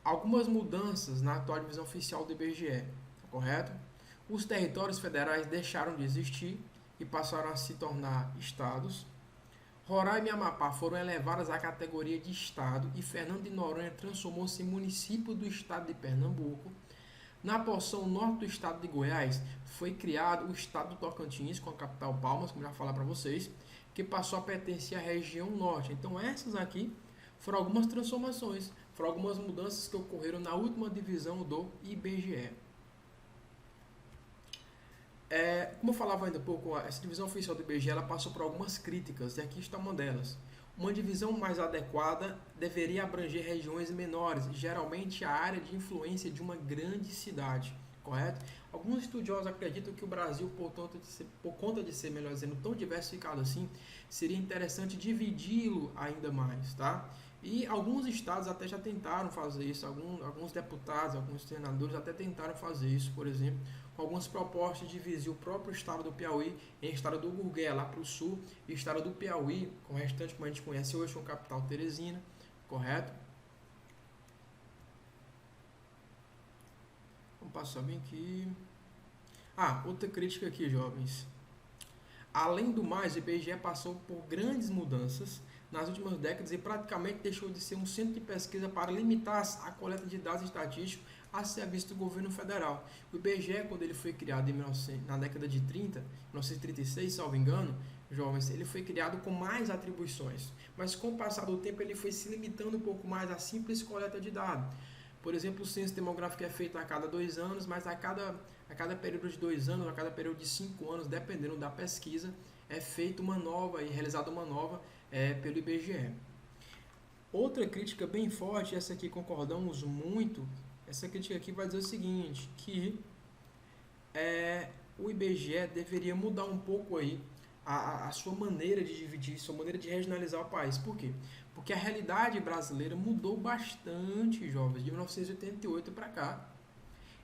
Algumas mudanças na atual divisão oficial do IBGE, tá correto? Os territórios federais deixaram de existir e passaram a se tornar estados. Roraima e Amapá foram elevadas à categoria de estado e Fernando de Noronha transformou-se em município do estado de Pernambuco. Na porção norte do estado de Goiás, foi criado o estado do Tocantins, com a capital Palmas, como já falei para vocês, que passou a pertencer à região norte. Então, essas aqui foram algumas transformações, foram algumas mudanças que ocorreram na última divisão do IBGE. Como eu falava ainda há pouco, essa divisão oficial do IBGE ela passou por algumas críticas, e aqui está uma delas. Uma divisão mais adequada deveria abranger regiões menores, geralmente a área de influência de uma grande cidade, correto? Alguns estudiosos acreditam que o Brasil, por conta de ser, melhor dizendo, tão diversificado assim, seria interessante dividi-lo ainda mais, tá? E alguns estados até já tentaram fazer isso, alguns deputados, alguns senadores até tentaram fazer isso, por exemplo, com algumas propostas de dividir o próprio estado do Piauí em estado do Gurgué, lá para o sul, e o estado do Piauí, com o restante como a gente conhece hoje, com a capital Teresina, correto? Vamos passar bem aqui. Outra crítica aqui, jovens. Além do mais, o IBGE passou por grandes mudanças nas últimas décadas e praticamente deixou de ser um centro de pesquisa para limitar a coleta de dados estatísticos a serviço do governo federal. O IBGE, quando ele foi criado na década de 30, 1936, salvo engano, jovens, ele foi criado com mais atribuições, mas com o passar do tempo ele foi se limitando um pouco mais à simples coleta de dados. Por exemplo, o censo demográfico é feito a cada 2 anos, mas a cada período de 2 anos, a cada período de 5 anos, dependendo da pesquisa, é feita uma nova e realizada uma nova pelo IBGE. Outra crítica bem forte, essa aqui concordamos muito, essa crítica aqui vai dizer o seguinte, que o IBGE deveria mudar um pouco aí a sua maneira de dividir, sua maneira de regionalizar o país. Por quê? Porque a realidade brasileira mudou bastante, jovens, de 1988 para cá.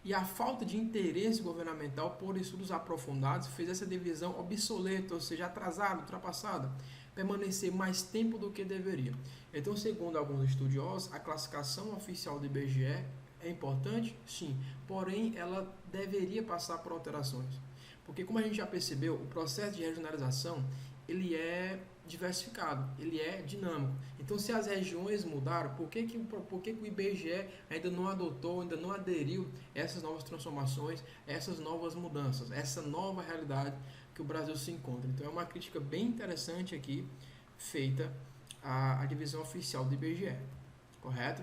E a falta de interesse governamental por estudos aprofundados fez essa divisão obsoleta, ou seja, atrasada, ultrapassada, permanecer mais tempo do que deveria. Então, segundo alguns estudiosos, a classificação oficial do IBGE é importante? Sim, porém ela deveria passar por alterações. Porque, como a gente já percebeu, o processo de regionalização ele é diversificado, ele é dinâmico. Então, se as regiões mudaram, por que o IBGE ainda não adotou, ainda não aderiu a essas novas transformações, essas novas mudanças, essa nova realidade que o Brasil se encontra? Então, é uma crítica bem interessante aqui, feita à divisão oficial do IBGE, correto?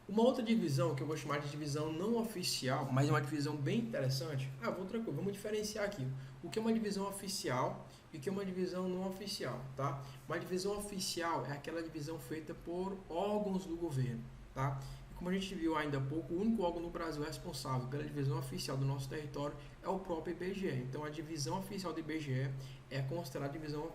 Uma outra divisão, que eu vou chamar de divisão não oficial, mas é uma divisão bem interessante. Vamos diferenciar aqui. O que é uma divisão oficial e o que é uma divisão não oficial, tá? Uma divisão oficial é aquela divisão feita por órgãos do governo, tá? E como a gente viu ainda há pouco, o único órgão no Brasil responsável pela divisão oficial do nosso território é o próprio IBGE. Então, a divisão oficial do IBGE é considerada divisão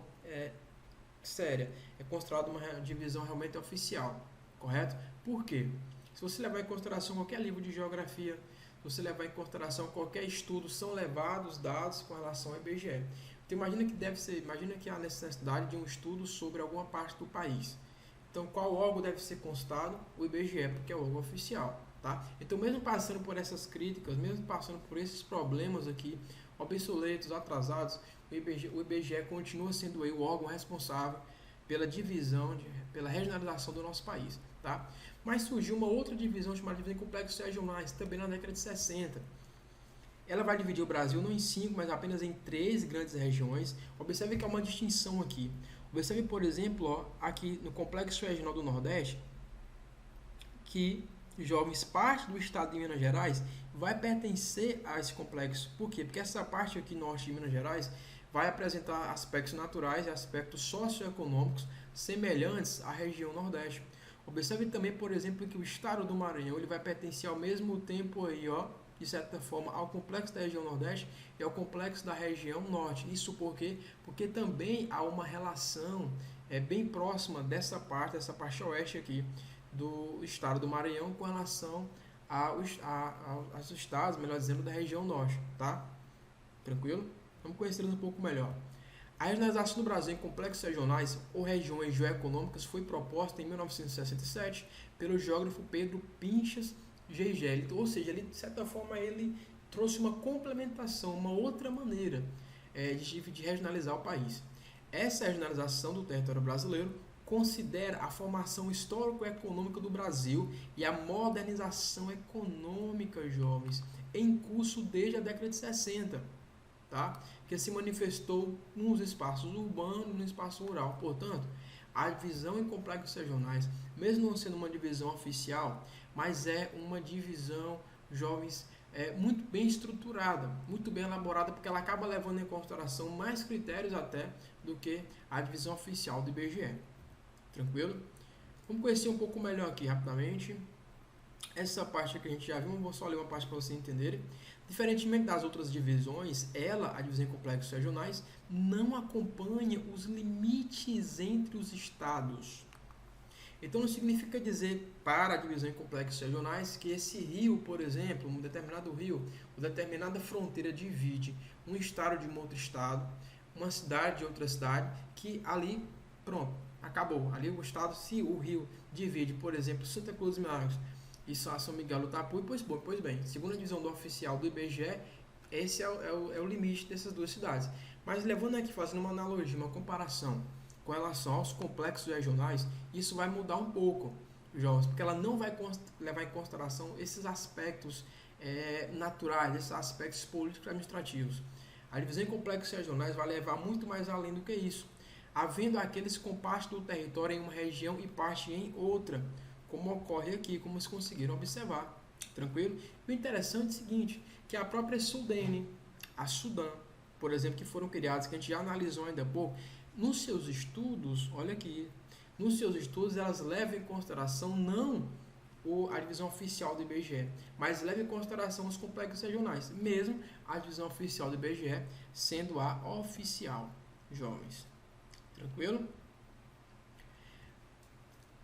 séria, é considerada uma divisão realmente oficial, correto? Por quê? Se você levar em consideração qualquer livro de geografia, se você levar em consideração qualquer estudo, são levados dados com relação ao IBGE. Então imagina que há necessidade de um estudo sobre alguma parte do país. Então qual órgão deve ser consultado? O IBGE, porque é o órgão oficial, tá? Então mesmo passando por essas críticas, mesmo passando por esses problemas aqui, obsoletos, atrasados, o IBGE continua sendo aí o órgão responsável pela divisão, pela regionalização do nosso país, tá? Mas surgiu uma outra divisão chamada divisão de complexos regionais, também na década de 60. Ela vai dividir o Brasil não em 5, mas apenas em 3 grandes regiões. Observe que há uma distinção aqui. Observe, por exemplo, aqui no Complexo Regional do Nordeste, que jovens, parte do estado de Minas Gerais vai pertencer a esse complexo. Por quê? Porque essa parte aqui norte de Minas Gerais vai apresentar aspectos naturais e aspectos socioeconômicos semelhantes à região Nordeste. Observe também, por exemplo, que o estado do Maranhão ele vai pertencer ao mesmo tempo aí, de certa forma, ao complexo da região Nordeste e ao complexo da região Norte. Isso por quê? Porque também há uma relação bem próxima dessa parte oeste aqui do estado do Maranhão com relação aos estados, melhor dizendo, da região Norte, tá? Tranquilo? Vamos conhecer um pouco melhor. A regionalização do Brasil em complexos regionais ou regiões geoeconômicas foi proposta em 1967 pelo geógrafo Pedro Pinchas Geigel. Ou seja, ele, de certa forma, ele trouxe uma complementação, uma outra maneira de regionalizar o país. Essa regionalização do território brasileiro considera a formação histórico-econômica do Brasil e a modernização econômica, jovens, em curso desde a década de 60, tá? Que se manifestou nos espaços urbanos e no espaço rural. Portanto, a divisão em complexos regionais, mesmo não sendo uma divisão oficial, mas é uma divisão, jovens, muito bem estruturada, muito bem elaborada, porque ela acaba levando em consideração mais critérios até do que a divisão oficial do IBGE. Tranquilo? Vamos conhecer um pouco melhor aqui rapidamente. Essa parte que a gente já viu, eu vou só ler uma parte para vocês entenderem. Diferentemente das outras divisões, a divisão em complexos regionais, não acompanha os limites entre os estados. Então não significa dizer para a divisão em complexos regionais que esse rio, por exemplo, um determinado rio, uma determinada fronteira divide um estado de um outro estado, uma cidade de outra cidade, que ali, pronto, acabou. Ali o estado, se o rio divide, por exemplo, Santa Cruz dos Milagres e São Miguel do Tapuí, pois bem, segundo a divisão do oficial do IBGE, esse é o limite dessas duas cidades. Mas levando aqui, fazendo uma analogia, uma comparação com relação aos complexos regionais, isso vai mudar um pouco, jovens, porque ela não vai levar em consideração esses aspectos naturais, esses aspectos políticos e administrativos. A divisão em complexos regionais vai levar muito mais além do que isso, havendo aqueles com parte do território em uma região e parte em outra, como ocorre aqui, como vocês conseguiram observar. Tranquilo? O interessante é o seguinte, que a própria Sudene, a Sudã, por exemplo, que foram criadas, que a gente já analisou ainda há pouco, nos seus estudos, olha aqui, nos seus estudos elas levam em consideração não a divisão oficial do IBGE, mas levam em consideração os complexos regionais, mesmo a divisão oficial do IBGE sendo a oficial, jovens. Tranquilo?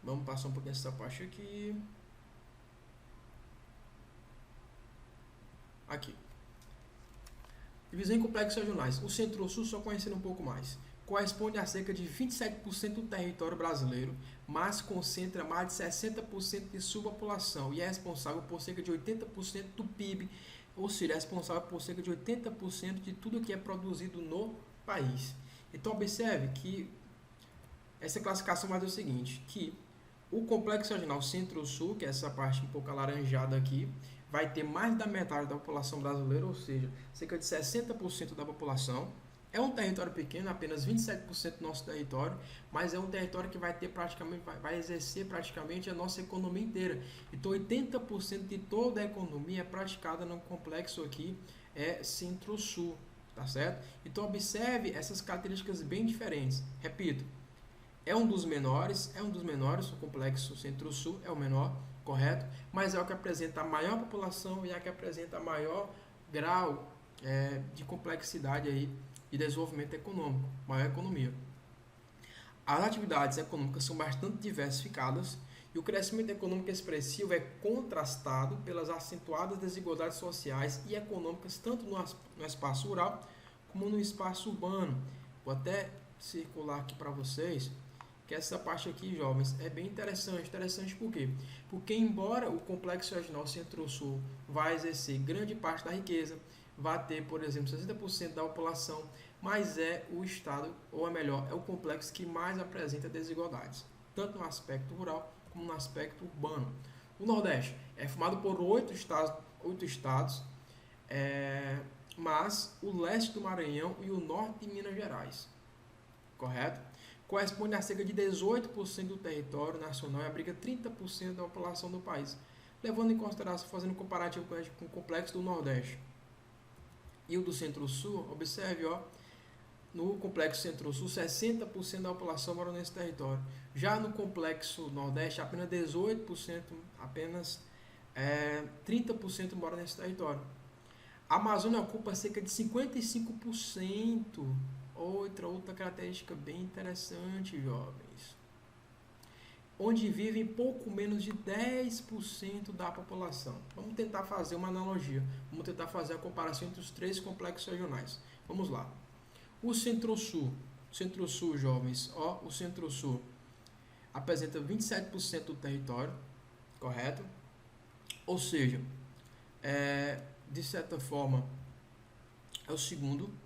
Vamos passar um pouquinho essa parte aqui. Aqui. Divisão em complexos regionais. O Centro-Sul, só conhecendo um pouco mais, corresponde a cerca de 27% do território brasileiro, mas concentra mais de 60% de sua população e é responsável por cerca de 80% do PIB, ou seja, é responsável por cerca de 80% de tudo que é produzido no país. Então, observe que essa classificação vai dizer o seguinte, que o complexo regional Centro-Sul, que é essa parte um pouco alaranjada aqui, vai ter mais da metade da população brasileira, ou seja, cerca de 60% da população. É um território pequeno, apenas 27% do nosso território, mas é um território que vai ter praticamente, vai exercer praticamente a nossa economia inteira. Então 80% de toda a economia é praticada no complexo aqui, Centro-Sul, tá certo? Então observe essas características bem diferentes. Repito, é um dos menores, o complexo Centro-Sul é o menor, correto? Mas é o que apresenta a maior população e é o que apresenta maior grau de complexidade aí de desenvolvimento econômico, maior economia. As atividades econômicas são bastante diversificadas e o crescimento econômico expressivo é contrastado pelas acentuadas desigualdades sociais e econômicas tanto no espaço rural como no espaço urbano. Vou até circular aqui para vocês que essa parte aqui, jovens, é bem interessante por quê? Porque embora o complexo regional Centro-Sul vai exercer grande parte da riqueza, vai ter, por exemplo, 60% da população, mas é o estado, ou é melhor, é o complexo que mais apresenta desigualdades, tanto no aspecto rural como no aspecto urbano. O Nordeste é formado por 8 estados, mas o leste do Maranhão e o norte de Minas Gerais, correto? Corresponde a cerca de 18% do território nacional e abriga 30% da população do país, levando em consideração, fazendo um comparativo com o complexo do Nordeste e o do Centro-Sul, observe, no complexo Centro-Sul, 60% da população mora nesse território. Já no complexo Nordeste, apenas 18%, apenas 30% mora nesse território. A Amazônia ocupa cerca de 55%. Outra característica bem interessante, jovens, onde vivem pouco menos de 10% da população. Vamos tentar fazer uma analogia, vamos tentar fazer a comparação entre os 3 complexos regionais. Vamos lá. O Centro-Sul, jovens, o Centro-Sul apresenta 27% do território, correto? Ou seja, de certa forma, é o segundo,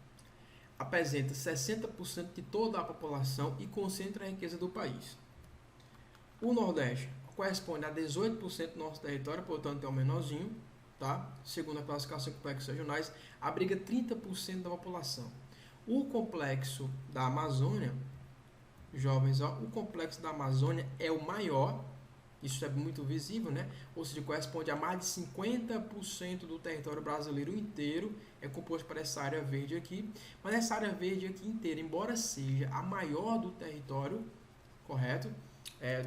apresenta 60% de toda a população e concentra a riqueza do país. O Nordeste corresponde a 18% do nosso território, portanto é o menorzinho, tá? Segundo a classificação de complexos regionais, abriga 30% da população. O complexo da Amazônia, jovens, ó, o complexo da Amazônia é o maior, isso é muito visível, né? Ou seja, corresponde a mais de 50% do território brasileiro inteiro, é composto por essa área verde aqui. Mas essa área verde aqui inteira, embora seja a maior do território, correto?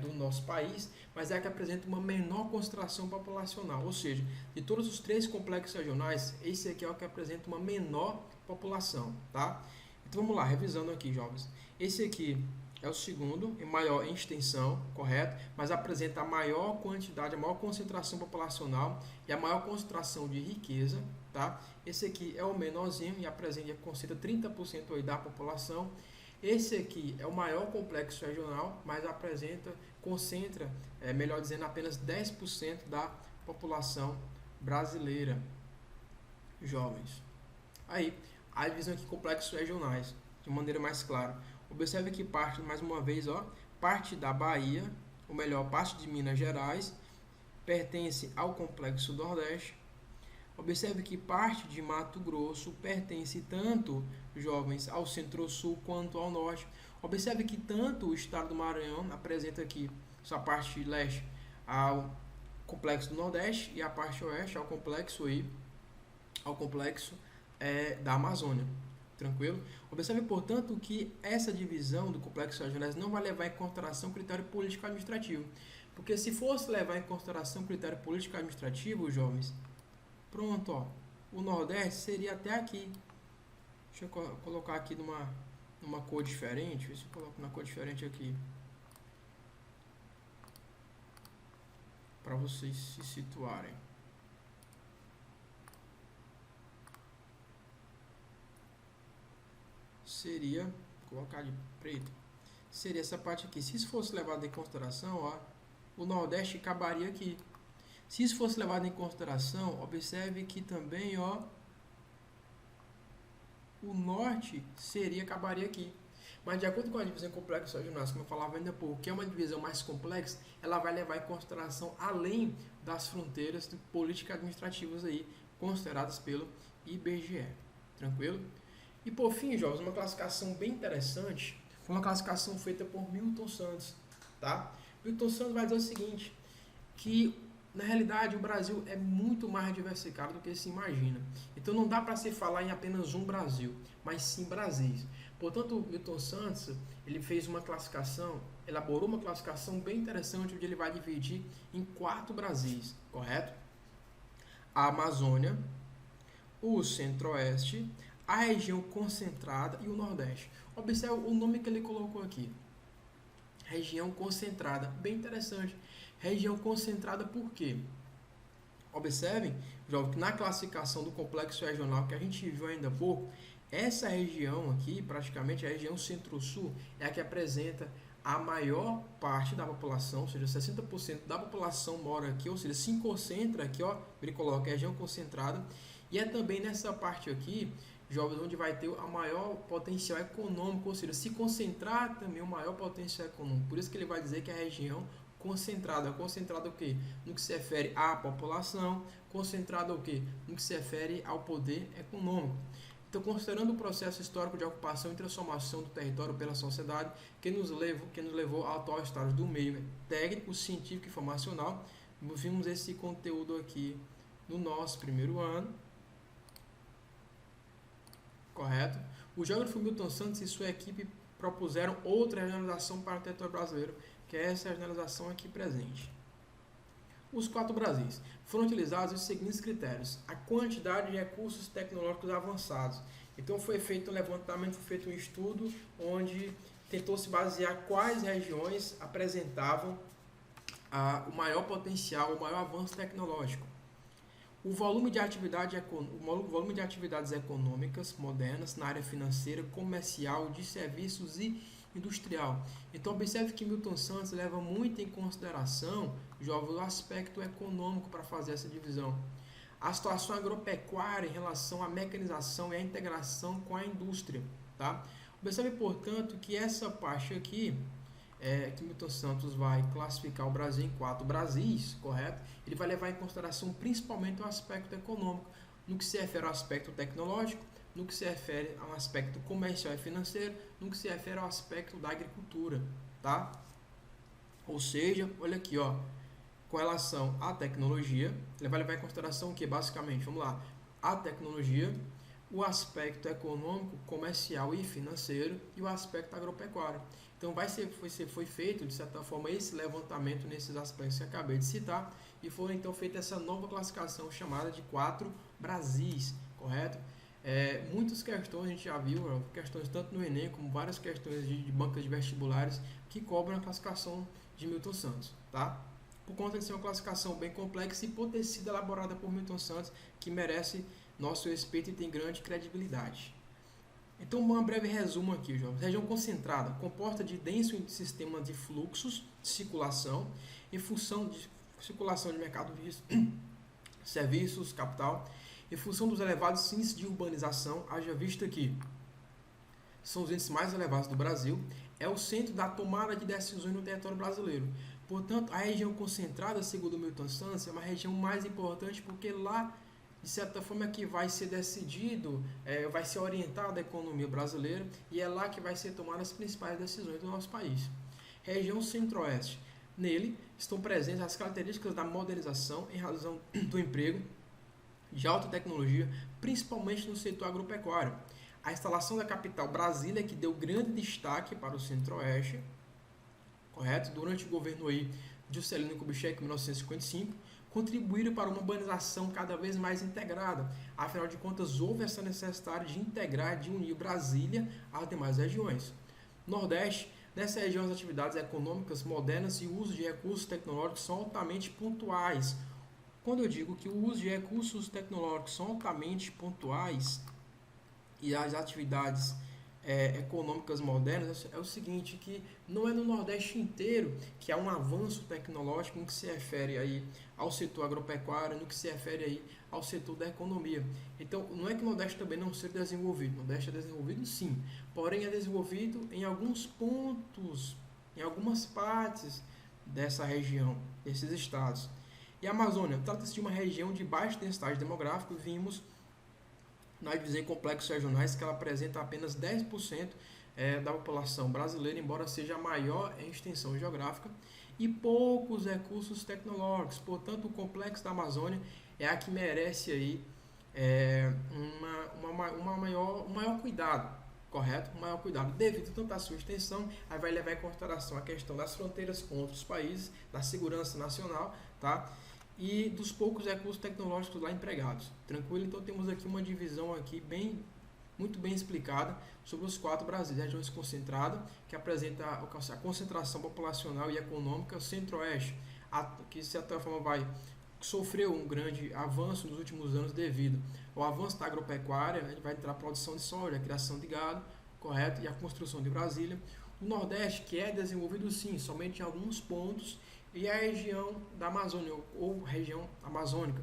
Do nosso país, mas é a que apresenta uma menor concentração populacional, ou seja, de todos os 3 complexos regionais, esse aqui é o que apresenta uma menor população, tá? Então vamos lá, revisando aqui, jovens. Esse aqui é o segundo, é maior em extensão, correto? Mas apresenta a maior quantidade, a maior concentração populacional e a maior concentração de riqueza, tá? Esse aqui é o menorzinho e apresenta, concentra 30% aí da população. Esse aqui é o maior complexo regional, mas concentra, melhor dizendo, apenas 10% da população brasileira, jovens. Aí, a divisão aqui complexos regionais, de maneira mais clara. Observe que parte, mais uma vez, ó, parte da Bahia, ou melhor, parte de Minas Gerais, pertence ao complexo Nordeste. Observe que parte de Mato Grosso pertence tanto, jovens, ao Centro-Sul quanto ao Norte. Observe que tanto o estado do Maranhão apresenta aqui sua parte leste ao complexo do Nordeste e a parte oeste ao complexo da Amazônia. Tranquilo? Observe, portanto, que essa divisão do complexo regionais não vai levar em consideração o critério político-administrativo. Porque se fosse levar em consideração o critério político-administrativo, jovens, pronto, ó, o Nordeste seria até aqui. Deixa eu colocar aqui numa cor diferente. Deixa eu colocar na cor diferente aqui. Para vocês se situarem. Seria, vou colocar de preto, seria essa parte aqui. Se isso fosse levado em consideração, ó, o Nordeste acabaria aqui. Se isso fosse levado em consideração, observe que também, ó, o Norte acabaria aqui. Mas de acordo com a divisão complexa regionais, como eu falava ainda há pouco, que é uma divisão mais complexa, ela vai levar em consideração além das fronteiras políticas administrativas aí, consideradas pelo IBGE. Tranquilo? E por fim, jovens, uma classificação bem interessante, foi uma classificação feita por Milton Santos, tá? Milton Santos vai dizer o seguinte, que na realidade o Brasil é muito mais diversificado do que se imagina. Então não dá para se falar em apenas um Brasil, mas sim Brasis. Portanto, Milton Santos, ele fez uma classificação, elaborou uma classificação bem interessante, onde ele vai dividir em 4 Brasis, correto? A Amazônia, o Centro-Oeste, a região concentrada e o Nordeste. Observe o nome que ele colocou aqui. Região concentrada. Bem interessante. Região concentrada por quê? Observem, jovem, que na classificação do complexo regional que a gente viu ainda há pouco, essa região aqui, praticamente a região Centro-Sul, é a que apresenta a maior parte da população, ou seja, 60% da população mora aqui, ou seja, se concentra aqui, ó, ele coloca a região concentrada, e é também nessa parte aqui, jovens, onde vai ter a maior potencial econômico, ou seja, se concentrar também o maior potencial econômico. Por isso que ele vai dizer que é a região concentrada. Concentrada o quê? No que se refere à população, concentrada o quê? No que se refere ao poder econômico. Então, considerando o processo histórico de ocupação e transformação do território pela sociedade, que nos levou ao atual estágio do meio técnico, científico e informacional, vimos esse conteúdo aqui no nosso primeiro ano. Correto? O geógrafo Milton Santos e sua equipe propuseram outra regionalização para o território brasileiro, que é essa regionalização aqui presente. Os 4 Brasis foram utilizados os seguintes critérios: a quantidade de recursos tecnológicos avançados. Então foi feito um levantamento, foi feito um estudo onde tentou se basear quais regiões apresentavam o maior potencial, o maior avanço tecnológico. O volume de atividades econômicas modernas na área financeira, comercial, de serviços e industrial. Então, observe que Milton Santos leva muito em consideração, jovem, o aspecto econômico para fazer essa divisão. A situação agropecuária em relação à mecanização e à integração com a indústria. Tá? Observe, portanto, que essa parte aqui que Milton Santos vai classificar o Brasil em 4 Brasis, correto? Ele vai levar em consideração principalmente o aspecto econômico, no que se refere ao aspecto tecnológico, no que se refere ao aspecto comercial e financeiro, no que se refere ao aspecto da agricultura, tá? Ou seja, olha aqui, ó, com relação à tecnologia, ele vai levar em consideração o que, basicamente, vamos lá, a tecnologia, o aspecto econômico, comercial e financeiro e o aspecto agropecuário. Então, foi feito, de certa forma, esse levantamento nesses aspectos que eu acabei de citar e foi, então, feita essa nova classificação chamada de 4 Brasis, correto? Muitas questões a gente já viu, questões tanto no Enem como várias questões de bancas de vestibulares que cobram a classificação de Milton Santos, tá? Por conta de ser uma classificação bem complexa e por ter sido elaborada por Milton Santos, que merece nosso respeito e tem grande credibilidade. Então, um breve resumo aqui, jovens. Região concentrada comporta de denso sistema de fluxos de circulação em função de circulação de mercadorias, serviços, capital, em função dos elevados índices de urbanização, haja vista que são os índices mais elevados do Brasil, é o centro da tomada de decisões no território brasileiro. Portanto, a região concentrada, segundo Milton Santos, é uma região mais importante porque lá, de certa forma, é que vai ser decidido, vai ser orientada a economia brasileira e é lá que vai ser tomadas as principais decisões do nosso país. Região Centro-Oeste. Nele estão presentes as características da modernização em razão do emprego de alta tecnologia, principalmente no setor agropecuário. A instalação da capital Brasília, que deu grande destaque para o Centro-Oeste, correto? Durante o governo aí de Juscelino Kubitschek, em 1955, contribuíram para uma urbanização cada vez mais integrada. Afinal de contas, houve essa necessidade de integrar, de unir Brasília às demais regiões. Nordeste, nessa região as atividades econômicas modernas e o uso de recursos tecnológicos são altamente pontuais. Quando eu digo que o uso de recursos tecnológicos são altamente pontuais e as atividades econômicas modernas, é o seguinte, que não é no Nordeste inteiro que há um avanço tecnológico no que se refere aí ao setor agropecuário, no que se refere aí ao setor da economia. Então, não é que o Nordeste também não seja desenvolvido, o Nordeste é desenvolvido sim, porém é desenvolvido em alguns pontos, em algumas partes dessa região, desses estados. E a Amazônia, trata-se de uma região de baixa densidade demográfica, vimos na divisão em complexos regionais que ela apresenta apenas 10% da população brasileira, embora seja a maior em extensão geográfica, e poucos recursos tecnológicos. Portanto, o complexo da Amazônia é a que merece aí um maior cuidado, correto? Um maior cuidado, devido tanto à sua extensão, aí vai levar em consideração a questão das fronteiras com outros países, da segurança nacional, tá? E dos poucos recursos tecnológicos lá empregados. Tranquilo? Então temos aqui uma divisão aqui muito bem explicada sobre os 4 Brasis. Regiões concentradas, que apresenta a concentração populacional e econômica. Centro-Oeste, que de certa forma sofreu um grande avanço nos últimos anos devido ao avanço da agropecuária, né? Vai entrar a produção de soja, a criação de gado, correto? E a construção de Brasília. O Nordeste, que é desenvolvido sim, somente em alguns pontos, e a região da Amazônia, ou região amazônica,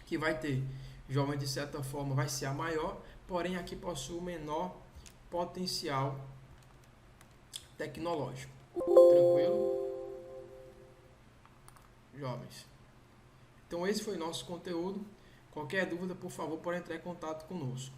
que vai ter, jovem de certa forma, vai ser a maior, porém aqui possui o menor potencial tecnológico. Tranquilo? Jovens. Então esse foi o nosso conteúdo. Qualquer dúvida, por favor, pode entrar em contato conosco.